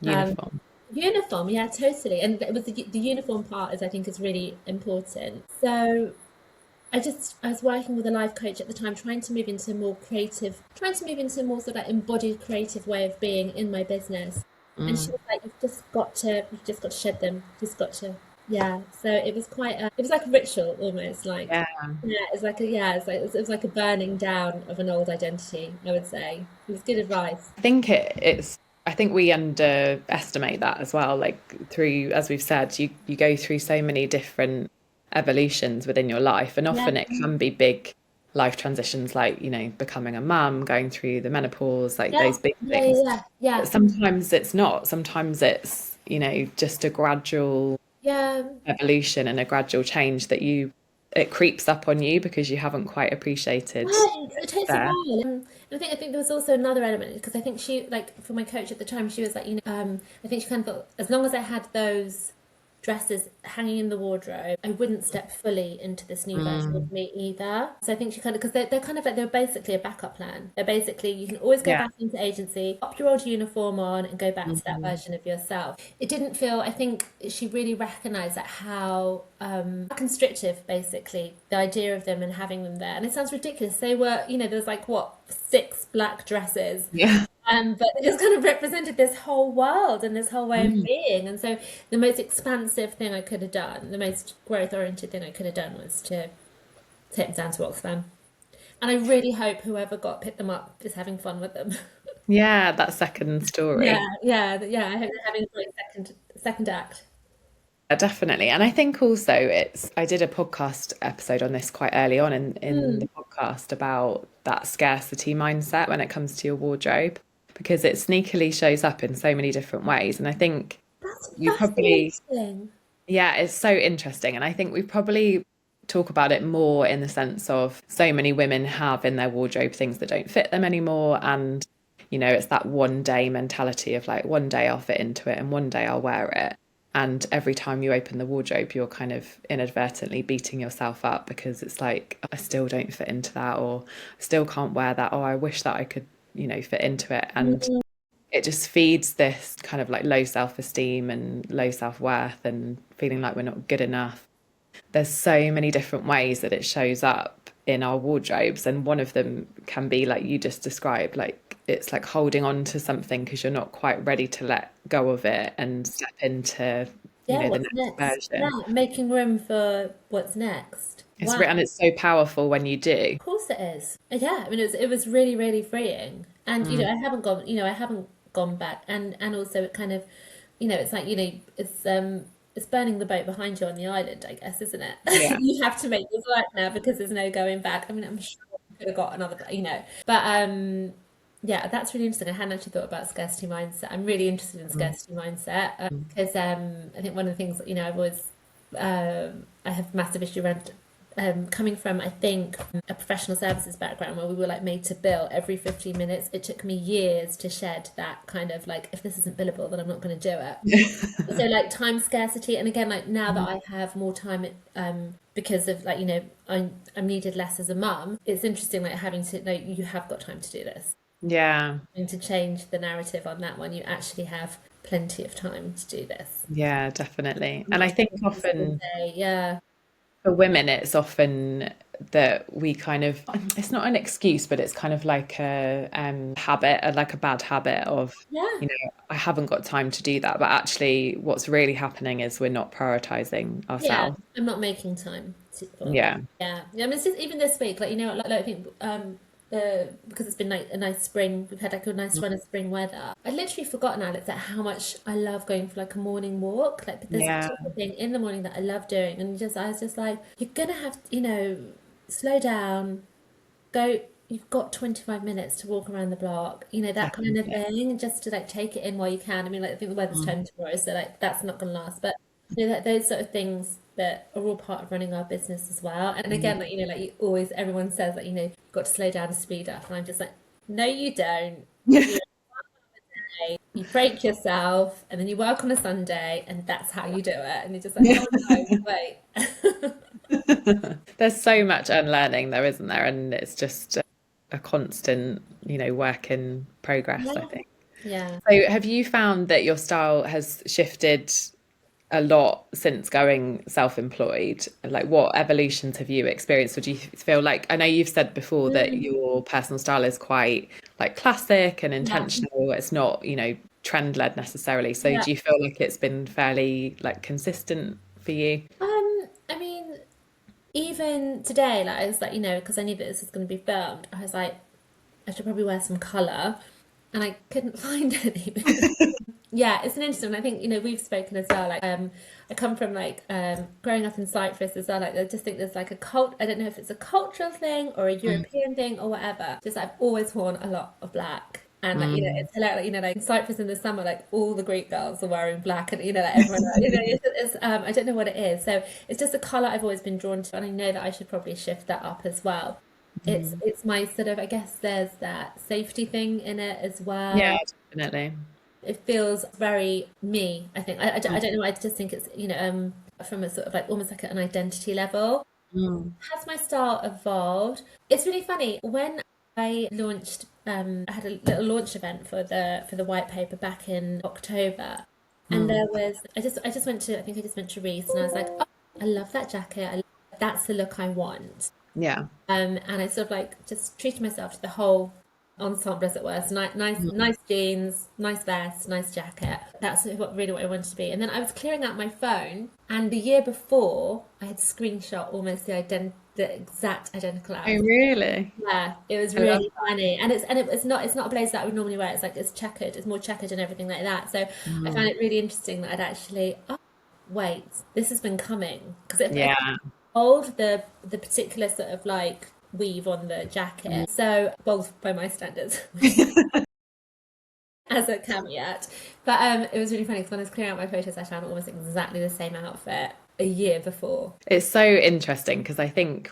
uniform. Yeah, totally. And it was the uniform part is I think is really important. So I was working with a life coach at the time, trying to move into a more sort of like embodied creative way of being in my business. And she was like, you've just got to shed them. You've just got to, yeah. So it was it was like a ritual almost, like, it was like a burning down of an old identity, I would say. It was good advice. I think we underestimate that as well. Like through, as we've said, you go through so many different evolutions within your life, and often it can be big life transitions, like becoming a mum, going through the menopause, like those big things. But sometimes it's not. Sometimes it's just a gradual evolution and a gradual change that it creeps up on you because you haven't quite appreciated it takes a while. And I think there was also another element because I think she, like, for my coach at the time, she was like, I think she kind of thought as long as I had those dresses hanging in the wardrobe, I wouldn't step fully into this new version of me either. So I think she kind of, because they're kind of like, they're basically a backup plan. They're basically, you can always go back into agency, pop your old uniform on and go back to that version of yourself. It didn't feel, I think she really recognised that how constrictive, basically, the idea of them and having them there. And it sounds ridiculous. They were, there was like, 6 black dresses. Yeah. But it just kind of represented this whole world and this whole way of being. And so the most expansive thing I could have done, the most growth-oriented thing I could have done was to take them down to Oxfam. And I really hope whoever picked them up is having fun with them. Yeah, that second story. Yeah. I hope they're having a great second act. Definitely. And I think also I did a podcast episode on this quite early on in the podcast about that scarcity mindset when it comes to your wardrobe, because it sneakily shows up in so many different ways. And I think you probably, it's so interesting. And I think we probably talk about it more in the sense of so many women have in their wardrobe things that don't fit them anymore. And, it's that one day mentality of like, one day I'll fit into it and one day I'll wear it. And every time you open the wardrobe, you're kind of inadvertently beating yourself up because it's like, I still don't fit into that, or I still can't wear that, or I wish that I could, fit into it. And it just feeds this kind of like low self-esteem and low self-worth and feeling like we're not good enough. There's so many different ways that it shows up in our wardrobes. And one of them can be like you just described, like it's like holding on to something because you're not quite ready to let go of it and step into the next version. Yeah, making room for what's next. And it's so powerful when you do. Of course it is. Yeah, I mean it was really, really freeing. And I haven't gone back. And also it kind of, it's like, it's burning the boat behind you on the island, I guess, isn't it? Yeah. You have to make this work now because there's no going back. I mean, I'm sure I could have got another, but yeah, that's really interesting. I hadn't actually thought about scarcity mindset. I'm really interested in scarcity mindset because I think one of the things I've always I have massive issue around coming from, I think, a professional services background where we were like made to bill every 15 minutes. It took me years to shed that kind of like, if this isn't billable, then I'm not going to do it. So like time scarcity. And again, like now that I have more time because of like, I'm needed less as a mum, it's interesting like having to know you have got time to do this. Yeah. And to change the narrative on that one, you actually have plenty of time to do this. Yeah, definitely. And I think often for women, it's often that we kind of, it's not an excuse, but it's kind of like a habit, like a bad habit of, Yeah. I haven't got time to do that. But actually what's really happening is we're not prioritizing Yeah, ourselves. I'm not making time for that. Yeah. Yeah, yeah. I mean, it's just, even this week, like, like I think because it's been like a nice spring, we've had like a nice run of spring weather. I literally forgotten, Alex, that how much I love going for like a morning walk. Like, there's a Yeah. particular thing in the morning that I love doing, and I was just like, you're gonna have, slow down, go. You've got 25 minutes to walk around the block, that kind of Definitely. thing, just to like take it in while you can. I mean, like, I think the weather's Mm. turning tomorrow, so like that's not gonna last. But that those sort of things that are all part of running our business as well. And again, like, like you always, everyone says that, you've got to slow down and speed up. And I'm just like, no, you don't. You, you break yourself and then you work on a Sunday and that's how you do it. And you're just like, oh no, wait. There's so much unlearning there, isn't there? And it's just a constant, work in progress, I Yeah. think. Yeah. So have you found that your style has shifted a lot since going self-employed? Like, what evolutions have you experienced? Would you feel like, I know you've said before that Mm, your personal style is quite like classic and yeah. intentional. It's not, trend led necessarily. So Yeah. do you feel like it's been fairly like consistent for you? I mean, even today, like I was like, because I knew that this was going to be filmed, I was like, I should probably wear some colour, and I couldn't find any. Yeah, it's an interesting. I think we've spoken as well. Like, I come from like growing up in Cyprus as well. Like, I just think there's like a cult. I don't know if it's a cultural thing or a European thing or whatever. Just I've always worn a lot of black. And like, Mm. it's hilarious. Like in Cyprus in the summer, like all the Greek girls are wearing black, and like everyone, I don't know what it is. So it's just a color I've always been drawn to, and I know that I should probably shift that up as well. It's my sort of, I guess there's that safety thing in it as Yeah, well. definitely. It feels very me, I think. I Mm. don't know. I just think it's, from a sort of like almost like an identity level. Mm. Has my style evolved? It's really funny. When I launched, I had a little launch event for the white paper back in October, and Mm. I just went to, I think I just went to Reese, and I was like, oh, I love that jacket. That's the look I want. Yeah. And I sort of like just treated myself to the whole ensemble, as it were. So Mm. nice jeans, nice vest, nice jacket. That's what I wanted to be. And then I was clearing out my phone, and the year before, I had screenshot almost the exact identical Oh, outfit. really? Yeah, it was I love really funny, and it's not a blazer that I would normally wear. It's like it's checkered, it's more checkered and everything like that. So that. I found Mm. it really interesting that I'd actually, oh wait, this has been coming, because if Yeah. bold, the particular sort of like weave on the Mm. jacket. So bold by my standards, as a caveat. But it was really funny because when I was clearing out my photos, I found almost exactly the same outfit a year before. It's so interesting because I think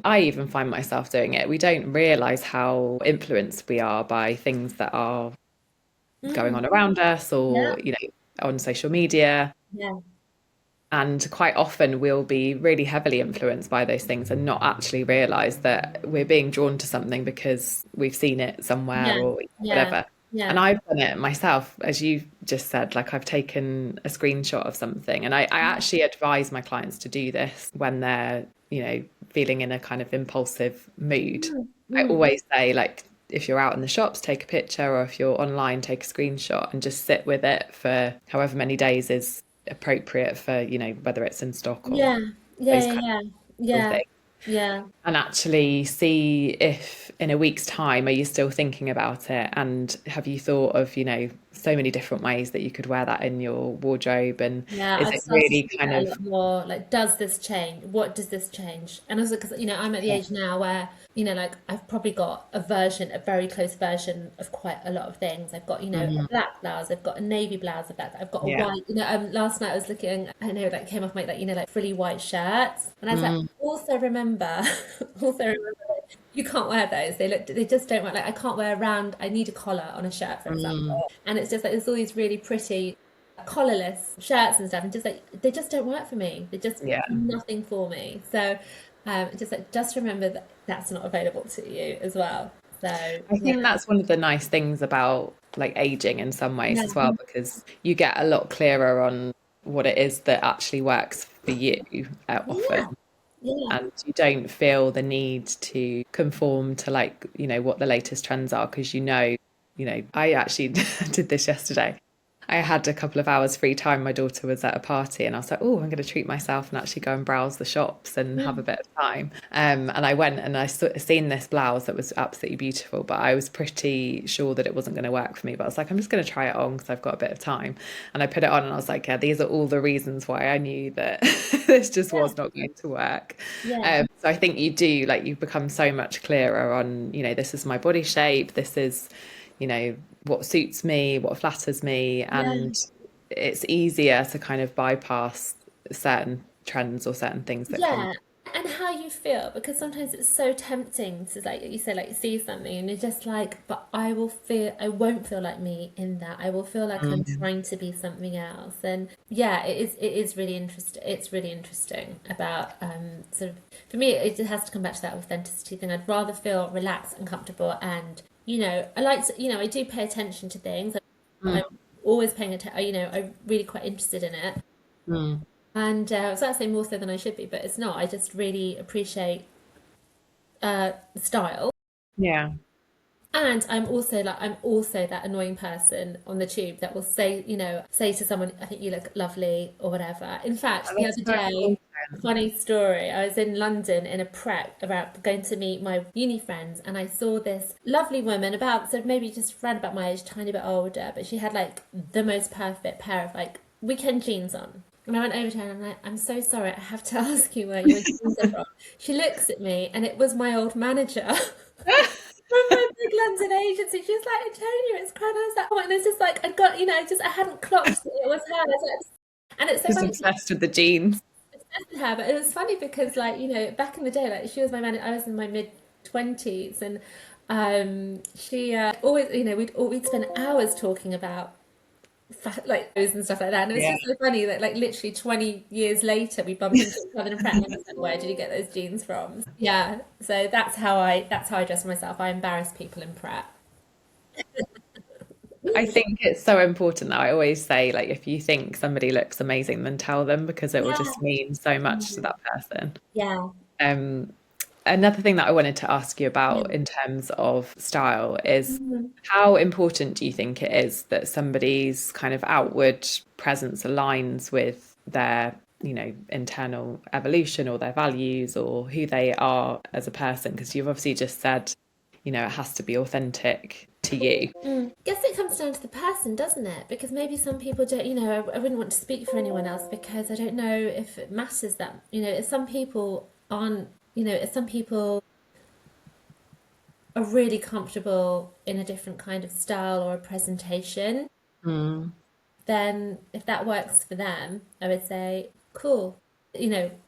I even find myself doing it. We don't realize how influenced we are by things that are going Mm, on around us yeah, or, on social media. yeah, And quite often we'll be really heavily influenced by those things and not actually realize that we're being drawn to something because we've seen it somewhere yeah, or yeah, whatever. And yeah. I've done it myself, as you just said, like I've taken a screenshot of something. And I actually advise my clients to do this when they're, feeling in a kind of impulsive mood. Mm, I mm. always say, like, if you're out in the shops, take a picture, or if you're online, take a screenshot and just sit with it for however many days is appropriate for, whether it's in stock or Yeah, yeah, those yeah, kind yeah, of yeah, things. yeah. And actually see if in a week's time, are you still thinking about it? And have you thought of, so many different ways that you could wear that in your wardrobe? And Yeah, is I've it started to really do kind that a of, lot more. Like, does this change? What does this change? And also because, I'm at the yeah. age now where, like I've probably got a very close version of quite a lot of things. I've got, a Mhm. black blouse, I've got a navy blouse of that, I've got a Yeah. white, last night I was looking, I know, like came off my, like, like frilly white shirts. And I was like, Mm. also remember, also remember that you can't wear those. They just don't work. Like, I can't wear around, I need a collar on a shirt, for Mm. example. And it's just like, there's all these really pretty collarless shirts and stuff, and just like they just don't work for me. They just Yeah. do nothing for me. So just remember that that's not available to you as well. So I yeah, think that's one of the nice things about like aging in some ways yeah, as well, because you get a lot clearer on what it is that actually works for you yeah, often. Yeah. and you don't feel the need to conform to, like, what the latest trends are, because I actually did this yesterday. I had a couple of hours free time. My daughter was at a party, and I was like, oh, I'm going to treat myself and actually go and browse the shops and have a bit of time. And I went and I seen this blouse that was absolutely beautiful, but I was pretty sure that it wasn't going to work for me. But I was like, I'm just going to try it on because I've got a bit of time. And I put it on, and I was like, yeah, these are all the reasons why I knew that this just was not going to work. Yeah. So I think you do, like, you've become so much clearer on, this is my body shape, this is, what suits me, what flatters me, Yeah. and it's easier to kind of bypass certain trends or certain things that come. Yeah, and how you feel, because sometimes it's so tempting to, like you say, like see something and you're just like, but I won't feel like me in that. I will feel like I'm Mm. trying to be something else. And yeah, it is really interesting. It's really interesting about sort of, for me, it just has to come back to that authenticity thing. I'd rather feel relaxed and comfortable, and I like to, I do pay attention to things. I'm Mm. always paying attention. I'm really quite interested in it. Mm. And I was about to say more so than I should be, but it's not. I just really appreciate style. Yeah. And I'm also that annoying person on the tube that will say to someone, I think you look lovely or whatever. In fact, the That's other so day, important. funny story, I was in London in a prep about going to meet my uni friends, and I saw this lovely woman about, so maybe just around about my age, tiny bit older, but she had like the most perfect pair of like weekend jeans on. And I went over to her and I'm like, I'm so sorry, I have to ask you where your jeans are from. She looks at me and it was my old manager. From my big London agency. She was like, Antonia, it's crying. I was like, oh, and it's just like, I hadn't clocked that it was her. I was like, and it's so Just funny, obsessed with the jeans. to her, but it was funny because, like, back in the day, like, she was my manager. I was in my mid 20s, and she always, we'd spend hours talking about like those and stuff like that. And it was Yeah. just so funny that, like, literally 20 years later, we bumped into each other in prep, and I was like, where did you get those jeans from? Yeah, so that's how I dress myself. I embarrass people in prep. I think it's so important that I always say, like, if you think somebody looks amazing, then tell them, because it will Yeah. just mean so much to that person. Yeah. Um, Another thing that I wanted to ask you Yeah. about in terms of style is, Mhm. how important do you think it is that somebody's kind of outward presence aligns with their, internal evolution or their values or who they are as a person? Because you've obviously just said, it has to be authentic to you. Guess it comes down to the person, doesn't it? Because maybe some people don't, I wouldn't want to speak for anyone else because I don't know if it matters that, if some people aren't, if some people are really comfortable in a different kind of style or a presentation, Mm. then if that works for them, I would say, cool,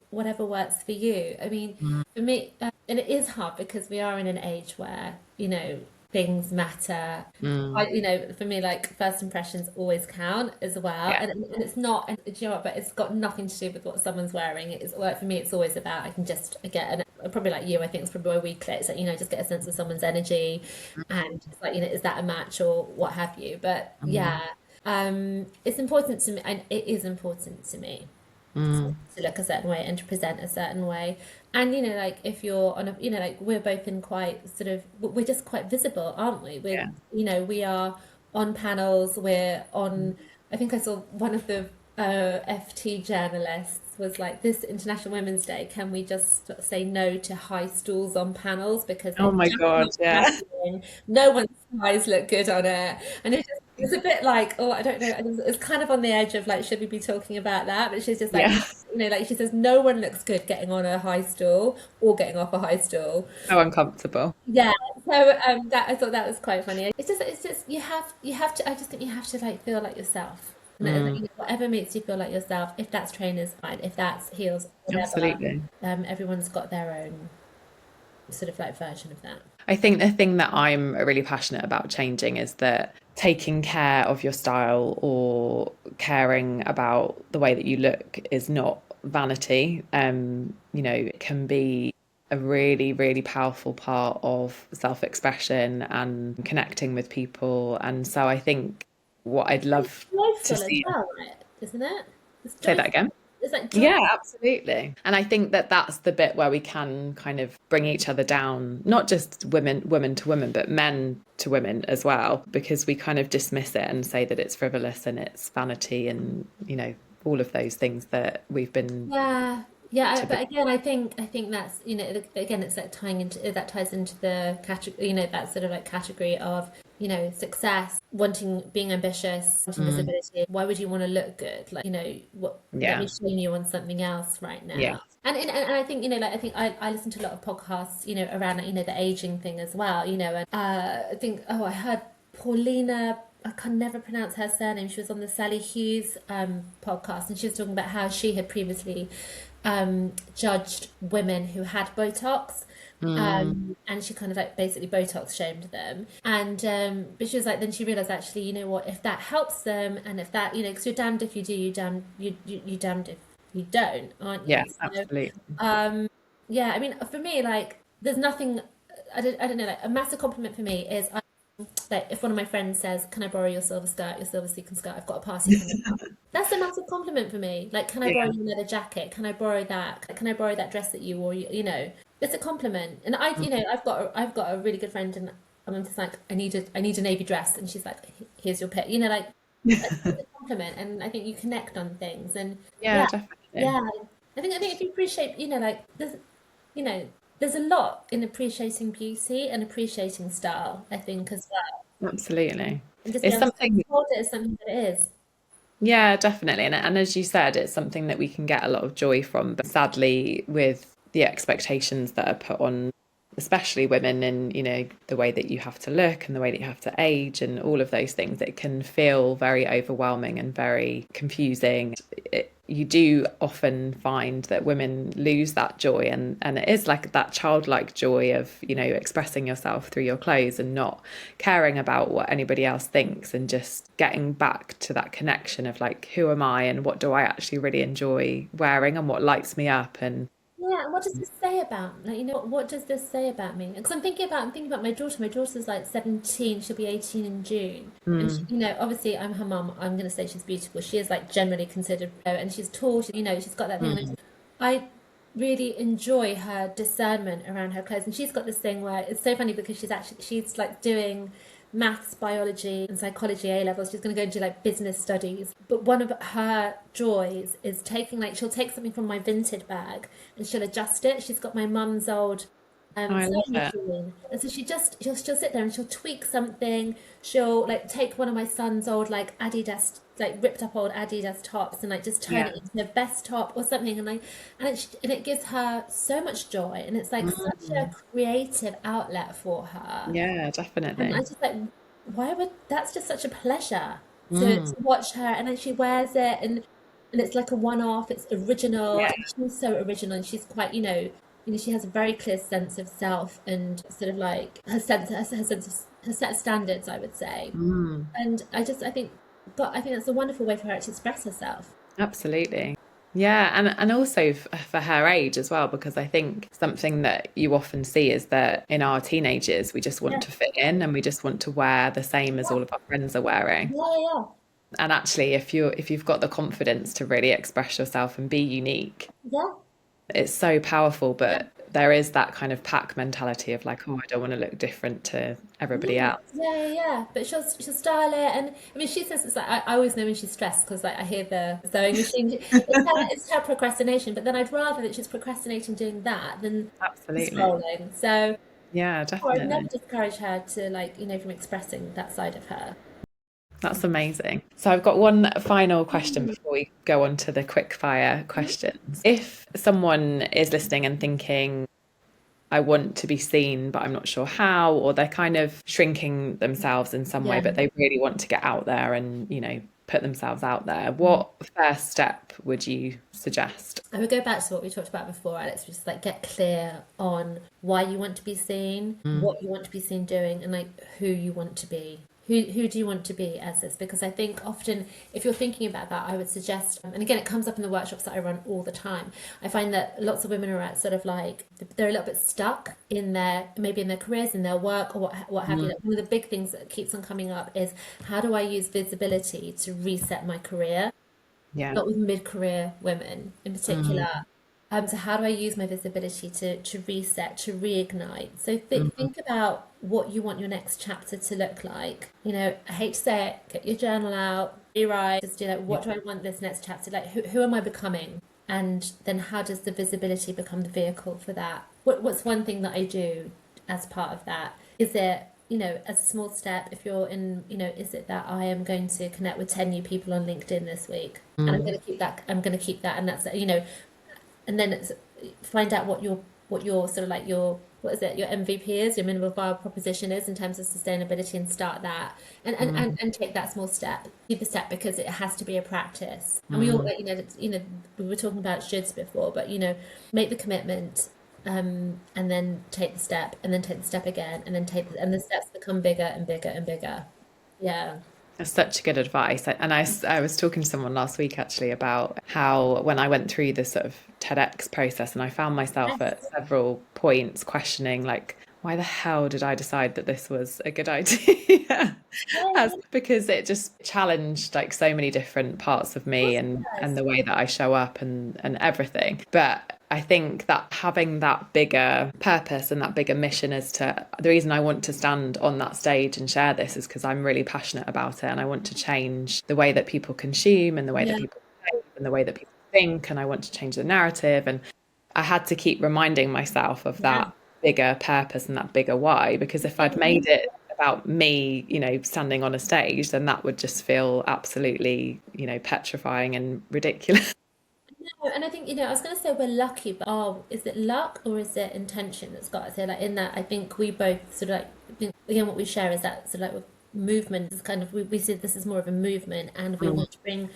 whatever works for you. I mean, Mm. for me, and it is hard because we are in an age where, things matter. Mm. For me, like, first impressions always count as well. Yeah. And it's not, and do you know what, but it's got nothing to do with what someone's wearing. It's like, for me, it's always about, I can just get, and probably like you, I think it's probably where we click, it's like, just get a sense of someone's energy, and it's like, is that a match or what have you. But yeah, Mm. it's important to me, and it is important to me Mm. to look a certain way and to present a certain way. And like, if you're on a, like, we're both in quite sort of, we're just quite visible, aren't we? Yeah. We are on panels, we're on, I think I saw one of the FT journalists was like, this International Women's Day, can we just say no to high stools on panels because they're Oh my just God. not Yeah. flattering. No one's eyes look good on it. And it's a bit like, oh, I don't know. It's kind of on the edge of, like, should we be talking about that? But she's just like, Yeah. like, she says, no one looks good getting on a high stool or getting off a high stool. So uncomfortable. Yeah. So that, I thought that was quite funny. It's just you have to. I just think you have to, like, feel like yourself. And Mm. whatever makes you feel like yourself. If that's trainers, fine. If that's heels, whatever. Absolutely. Everyone's got their own sort of, like, version of that. I think the thing that I'm really passionate about changing is that taking care of your style or caring about the way that you look is not vanity. It can be a really, really powerful part of self-expression and connecting with people. And so I think what I'd It's love to joyful as see, well, right? Isn't it? It's say that joyful. again. It's like joy. Yeah, absolutely. And I think that that's the bit where we can kind of bring each other down, not just women to women, but men to women as well, because we kind of dismiss it and say that it's frivolous and it's vanity and, all of those things that we've been Yeah, yeah, to be. but again, I think that's, again, it's like tying into that ties into the category, that sort of like category of, success, wanting, being ambitious, wanting Mm, visibility. Why would you want to look good? Like, what? Let me yeah, shame you on something else right yeah. now. And I think, like I think I listen to a lot of podcasts, around the aging thing as well, and I think, I heard Paulina. I can never pronounce her surname. She was on the Sally Hughes podcast, and she was talking about how she had previously judged women who had Botox. Mm, And she kind of like basically Botox shamed them. And but she was like, then she realized actually, what, if that helps them, and if that, because you're damned if you do, you damned if you don't, aren't yeah, you? So absolutely. yeah, I mean, for me, like, there's nothing. I don't know. Like, a massive compliment for me is, like, if one of my friends says, "Can I borrow your silver skirt, your silver sequin skirt? I've got a party coming up." That's a massive compliment for me. Like, can I borrow Yeah. your leather jacket? Can I borrow that? Can I borrow that dress that you wore? It's a compliment. And I've got a really good friend, and I'm just like, I need a navy dress, and she's like, "Here's your pick." Like, it's a compliment, and I think you connect on things, and Yeah, yeah, definitely. yeah. I think if you appreciate, like, you know, there's a lot in appreciating beauty and appreciating style, I think, as well. Absolutely. And just be It's able to something, hold it as something that it is. yeah, definitely. And as you said, it's something that we can get a lot of joy from. But sadly, with the expectations that are put on, especially women, and, the way that you have to look and the way that you have to age and all of those things, it can feel very overwhelming and very confusing. You do often find that women lose that joy, and it is like that childlike joy of, expressing yourself through your clothes and not caring about what anybody else thinks, and just getting back to that connection of like, who am I and what do I actually really enjoy wearing and what lights me up. And Yeah, and what does this say about, like, what does this say about me? Because I'm thinking about my daughter. My daughter's like 17, she'll be 18 in June. And she, mm, obviously I'm her mum. I'm going to say she's beautiful. She is like generally considered, and she's tall. She's got that thing. mm, I really enjoy her discernment around her clothes, and she's got this thing where it's so funny because she's like doing maths, biology, and psychology A levels. She's going to go into like business studies. But one of her joys is she'll take something from my Vinted bag and she'll adjust it. She's got my mum's old I love sewing it. machine, and so she'll sit there and she'll tweak something. She'll like take one of my son's old like Adidas, like ripped up old Adidas tops, and like just turn Yeah. it into a vest top or something, and it gives her so much joy, and it's like such a Mm, creative outlet for her. yeah, And I definitely. just like, why would that's just such a pleasure to Mm, watch her, and then she wears it, and it's like a one-off. It's original, yeah. and she's so original, and she's quite, she has a very clear sense of self, and sort of like her sense of her set of standards, I would say. Mm, And I think that's a wonderful way for her to express herself. absolutely. Yeah, and also for her age as well, because I think something that you often see is that in our teenagers, we just want Yeah, to fit in and we just want to wear the same as all of our friends are wearing. yeah, yeah, And actually, if you've got the confidence to really express yourself and be unique, yeah. it's so powerful. Yeah. But there is that kind of pack mentality of like, oh, I don't want to look different to everybody Yeah, else. yeah, yeah, yeah. But she'll style it, and I mean, she says it's like I always know when she's stressed because like I hear the sewing machine. It's her procrastination, but then I'd rather that she's procrastinating doing that than Absolutely. scrolling. So, Yeah, or I'd never definitely. discourage her to like from expressing that side of her. That's amazing. So I've got one final question Mm. before we go on to the quick fire questions. If someone is listening and thinking, I want to be seen, but I'm not sure how, or they're kind of shrinking themselves in some way, Yeah. but they really want to get out there and, put themselves out there, Mm. what first step would you suggest? I would go back to what we talked about before, Alex, which is like get clear on why you want to be seen, Mm, what you want to be seen doing, and like who you want to be. Who do you want to be as this? Because I think often, if you're thinking about that, I would suggest, and again, it comes up in the workshops that I run all the time. I find that lots of women are at sort of like they're a little bit stuck in maybe in their careers, in their work, or what have you. mm, Like, one of the big things that keeps on coming up is how do I use visibility to reset my career? Yeah. not with mid-career women in particular. So how do I use my visibility to reset, to reignite? So think about what you want your next chapter to look like. You know, I hate to say it, get your journal out, rewrite, just do like, what do I want this next chapter? Like, who am I becoming? And then how does the visibility become the vehicle for that? What's one thing that I do as part of that? Is it, you know, as a small step, if you're in, you know, is it that I am going to connect with 10 new people on LinkedIn this week? And I'm going to keep that. And that's, you know, and then it's find out what your sort of like your what is it, your MVP is, your minimum viable proposition is in terms of sustainability, and start that, and take that small step, keep the step, because it has to be a practice. And we all, like, you know, we were talking about shoulds before, but you know, make the commitment, and then take the step, and then take the step again, and then and the steps become bigger and bigger and bigger. Yeah. That's such good advice. And I was talking to someone last week actually about how when I went through the sort of TEDx process, and I found myself at several points questioning, like, why the hell did I decide that this was a good idea? Because it just challenged like so many different parts of me and the way that I show up and everything. But I think that having that bigger purpose and that bigger mission as to the reason I want to stand on that stage and share this is because I'm really passionate about it, and I want to change the way that people consume and the way that people behave and the way that people think, and I want to change the narrative. And I had to keep reminding myself of that bigger purpose and that bigger why, because if I'd made it about me, you know, standing on a stage, then that would just feel absolutely, you know, petrifying and ridiculous. No, and I think, you know, I was going to say we're lucky, but is it luck or is it intention that's got us here? Like in that, I think we both sort of like, I think, again, what we share is that sort of like movement is kind of, we see this as more of a movement, and we want to bring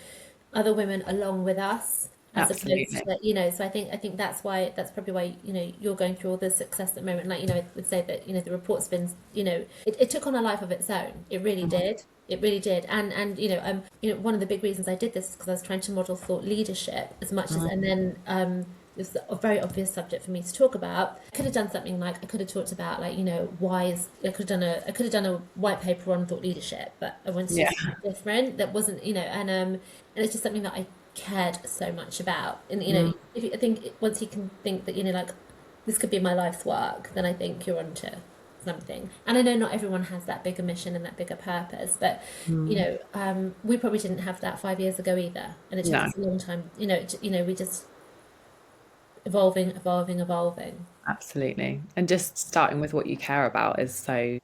other women along with us, as opposed Absolutely. to, you know, so I think that's why, that's probably why, you know, you're going through all the success at the moment. Like, you know, I would say that, you know, the report's been, you know, it took on a life of its own. It really did. It really did. And you know, one of the big reasons I did this is because I was trying to model thought leadership as much as, and then it's a very obvious subject for me to talk about. I could have done something like, I could have talked about, like, you know, I could have done a white paper on thought leadership, but I wanted to do Yeah. something different that wasn't, you know, and it's just something that I cared so much about. And you know, if you, I think once you can think that, you know, like, this could be my life's work, then I think you're onto something. And I know not everyone has that bigger mission and that bigger purpose, but you know, we probably didn't have that 5 years ago either, and it took No, us a long time. You know, we just evolving, evolving, evolving. absolutely. And just starting with what you care about is so,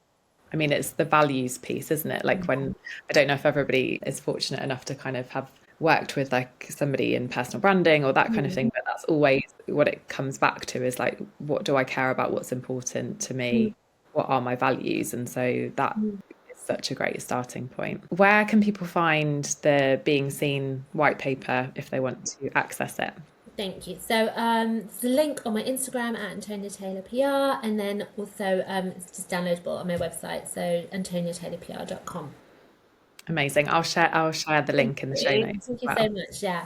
I mean, it's the values piece, isn't it? Like when, I don't know if everybody is fortunate enough to kind of have worked with like somebody in personal branding or that kind of thing, but that's always what it comes back to is like, what do I care about? What's important to me? What are my values? And so that is such a great starting point. Where can people find the Being Seen white paper if they want to access it? Thank you. So there's a link on my Instagram at Antonia Taylor PR, and then also it's just downloadable on my website, so antoniataylorpr.com. Amazing. I'll share the Thank link in the show you. notes as Thank you so well. much. Yeah.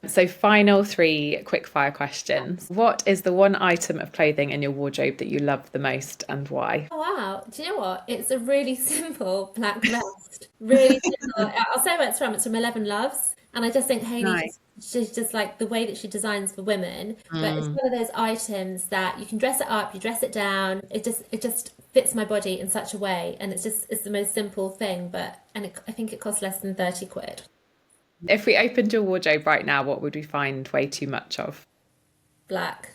So, final three quick fire questions. What is the one item of clothing in your wardrobe that you love the most and why? Oh, wow. Do you know what? It's a really simple black vest. Really simple. I'll say where it's from. It's from 11 Loves. And I just think Hayley Nice. she's just like the way that she designs for women. But it's Mm, one of those items that you can dress it up, you dress it down. It just fits my body in such a way. And it's the most simple thing. I think it costs less than 30 quid. if we opened your wardrobe right now, what would we find way too much of? Black.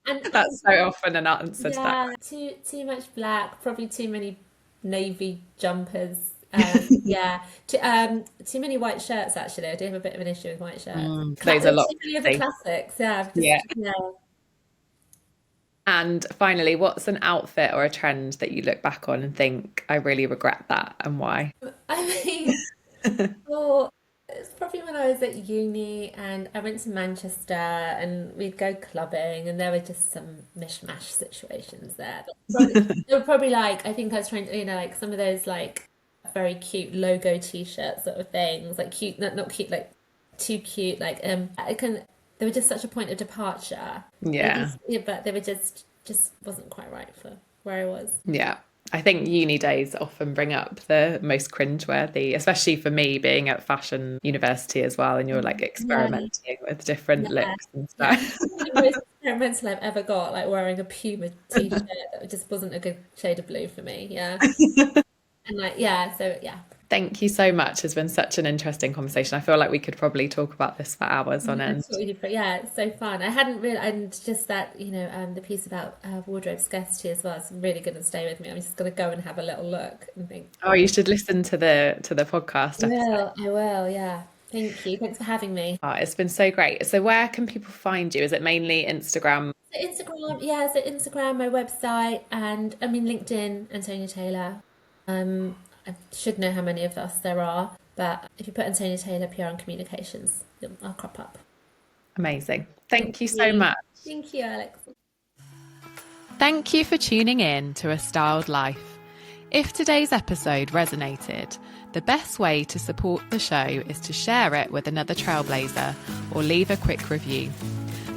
And That's so often an answer to that yeah, too much black, probably too many navy jumpers. Yeah, too many white shirts actually. I do have a bit of an issue with white shirts. question. Those are lots Too many of to the see. classics. Yeah, Yeah. just yeah. And finally, what's an outfit or a trend that you look back on and think, I really regret that and why? I mean, well, it's probably when I was at uni and I went to Manchester and we'd go clubbing and there were just some mishmash situations there. They were probably like, I think I was trying to, you know, like some of those like very cute logo t-shirt sort of things, like cute, not cute, like too cute, like I can. They were just such a point of departure. Yeah. Yeah, but they were just wasn't quite right for where I was. Yeah. I think uni days often bring up the most cringeworthy, especially for me being at fashion university as well, and you're like Yeah, experimenting with different yeah, looks and yeah. stuff. The most experimental I've ever got, like wearing a Puma t-shirt that just wasn't a good shade of blue for me. Yeah, and like yeah, so yeah. Thank you so much. It's been such an interesting conversation. I feel like we could probably talk about this for hours on I end. thought yeah, it's so fun. I hadn't really, and just that, the piece about wardrobe scarcity as well. It's really going to stay with me. I'm just going to go and have a little look and think, Oh, you should listen to the podcast episode. I will, yeah. Thank you. Thanks for having me. Oh, it's been so great. So where can people find you? Is it mainly Instagram? So Instagram, yeah, so Instagram, my website, and I mean LinkedIn, Antonia Taylor. I should know how many of us there are, but if you put Antonia Taylor PR and Communications, I'll crop up. Amazing. Thank Thank you so you. much. Thank you, Alex. Thank you for tuning in to A Styled Life. If today's episode resonated, the best way to support the show is to share it with another trailblazer or leave a quick review.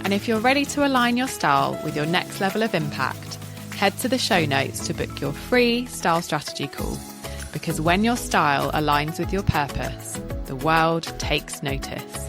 And if you're ready to align your style with your next level of impact, head to the show notes to book your free style strategy call. Because when your style aligns with your purpose, the world takes notice.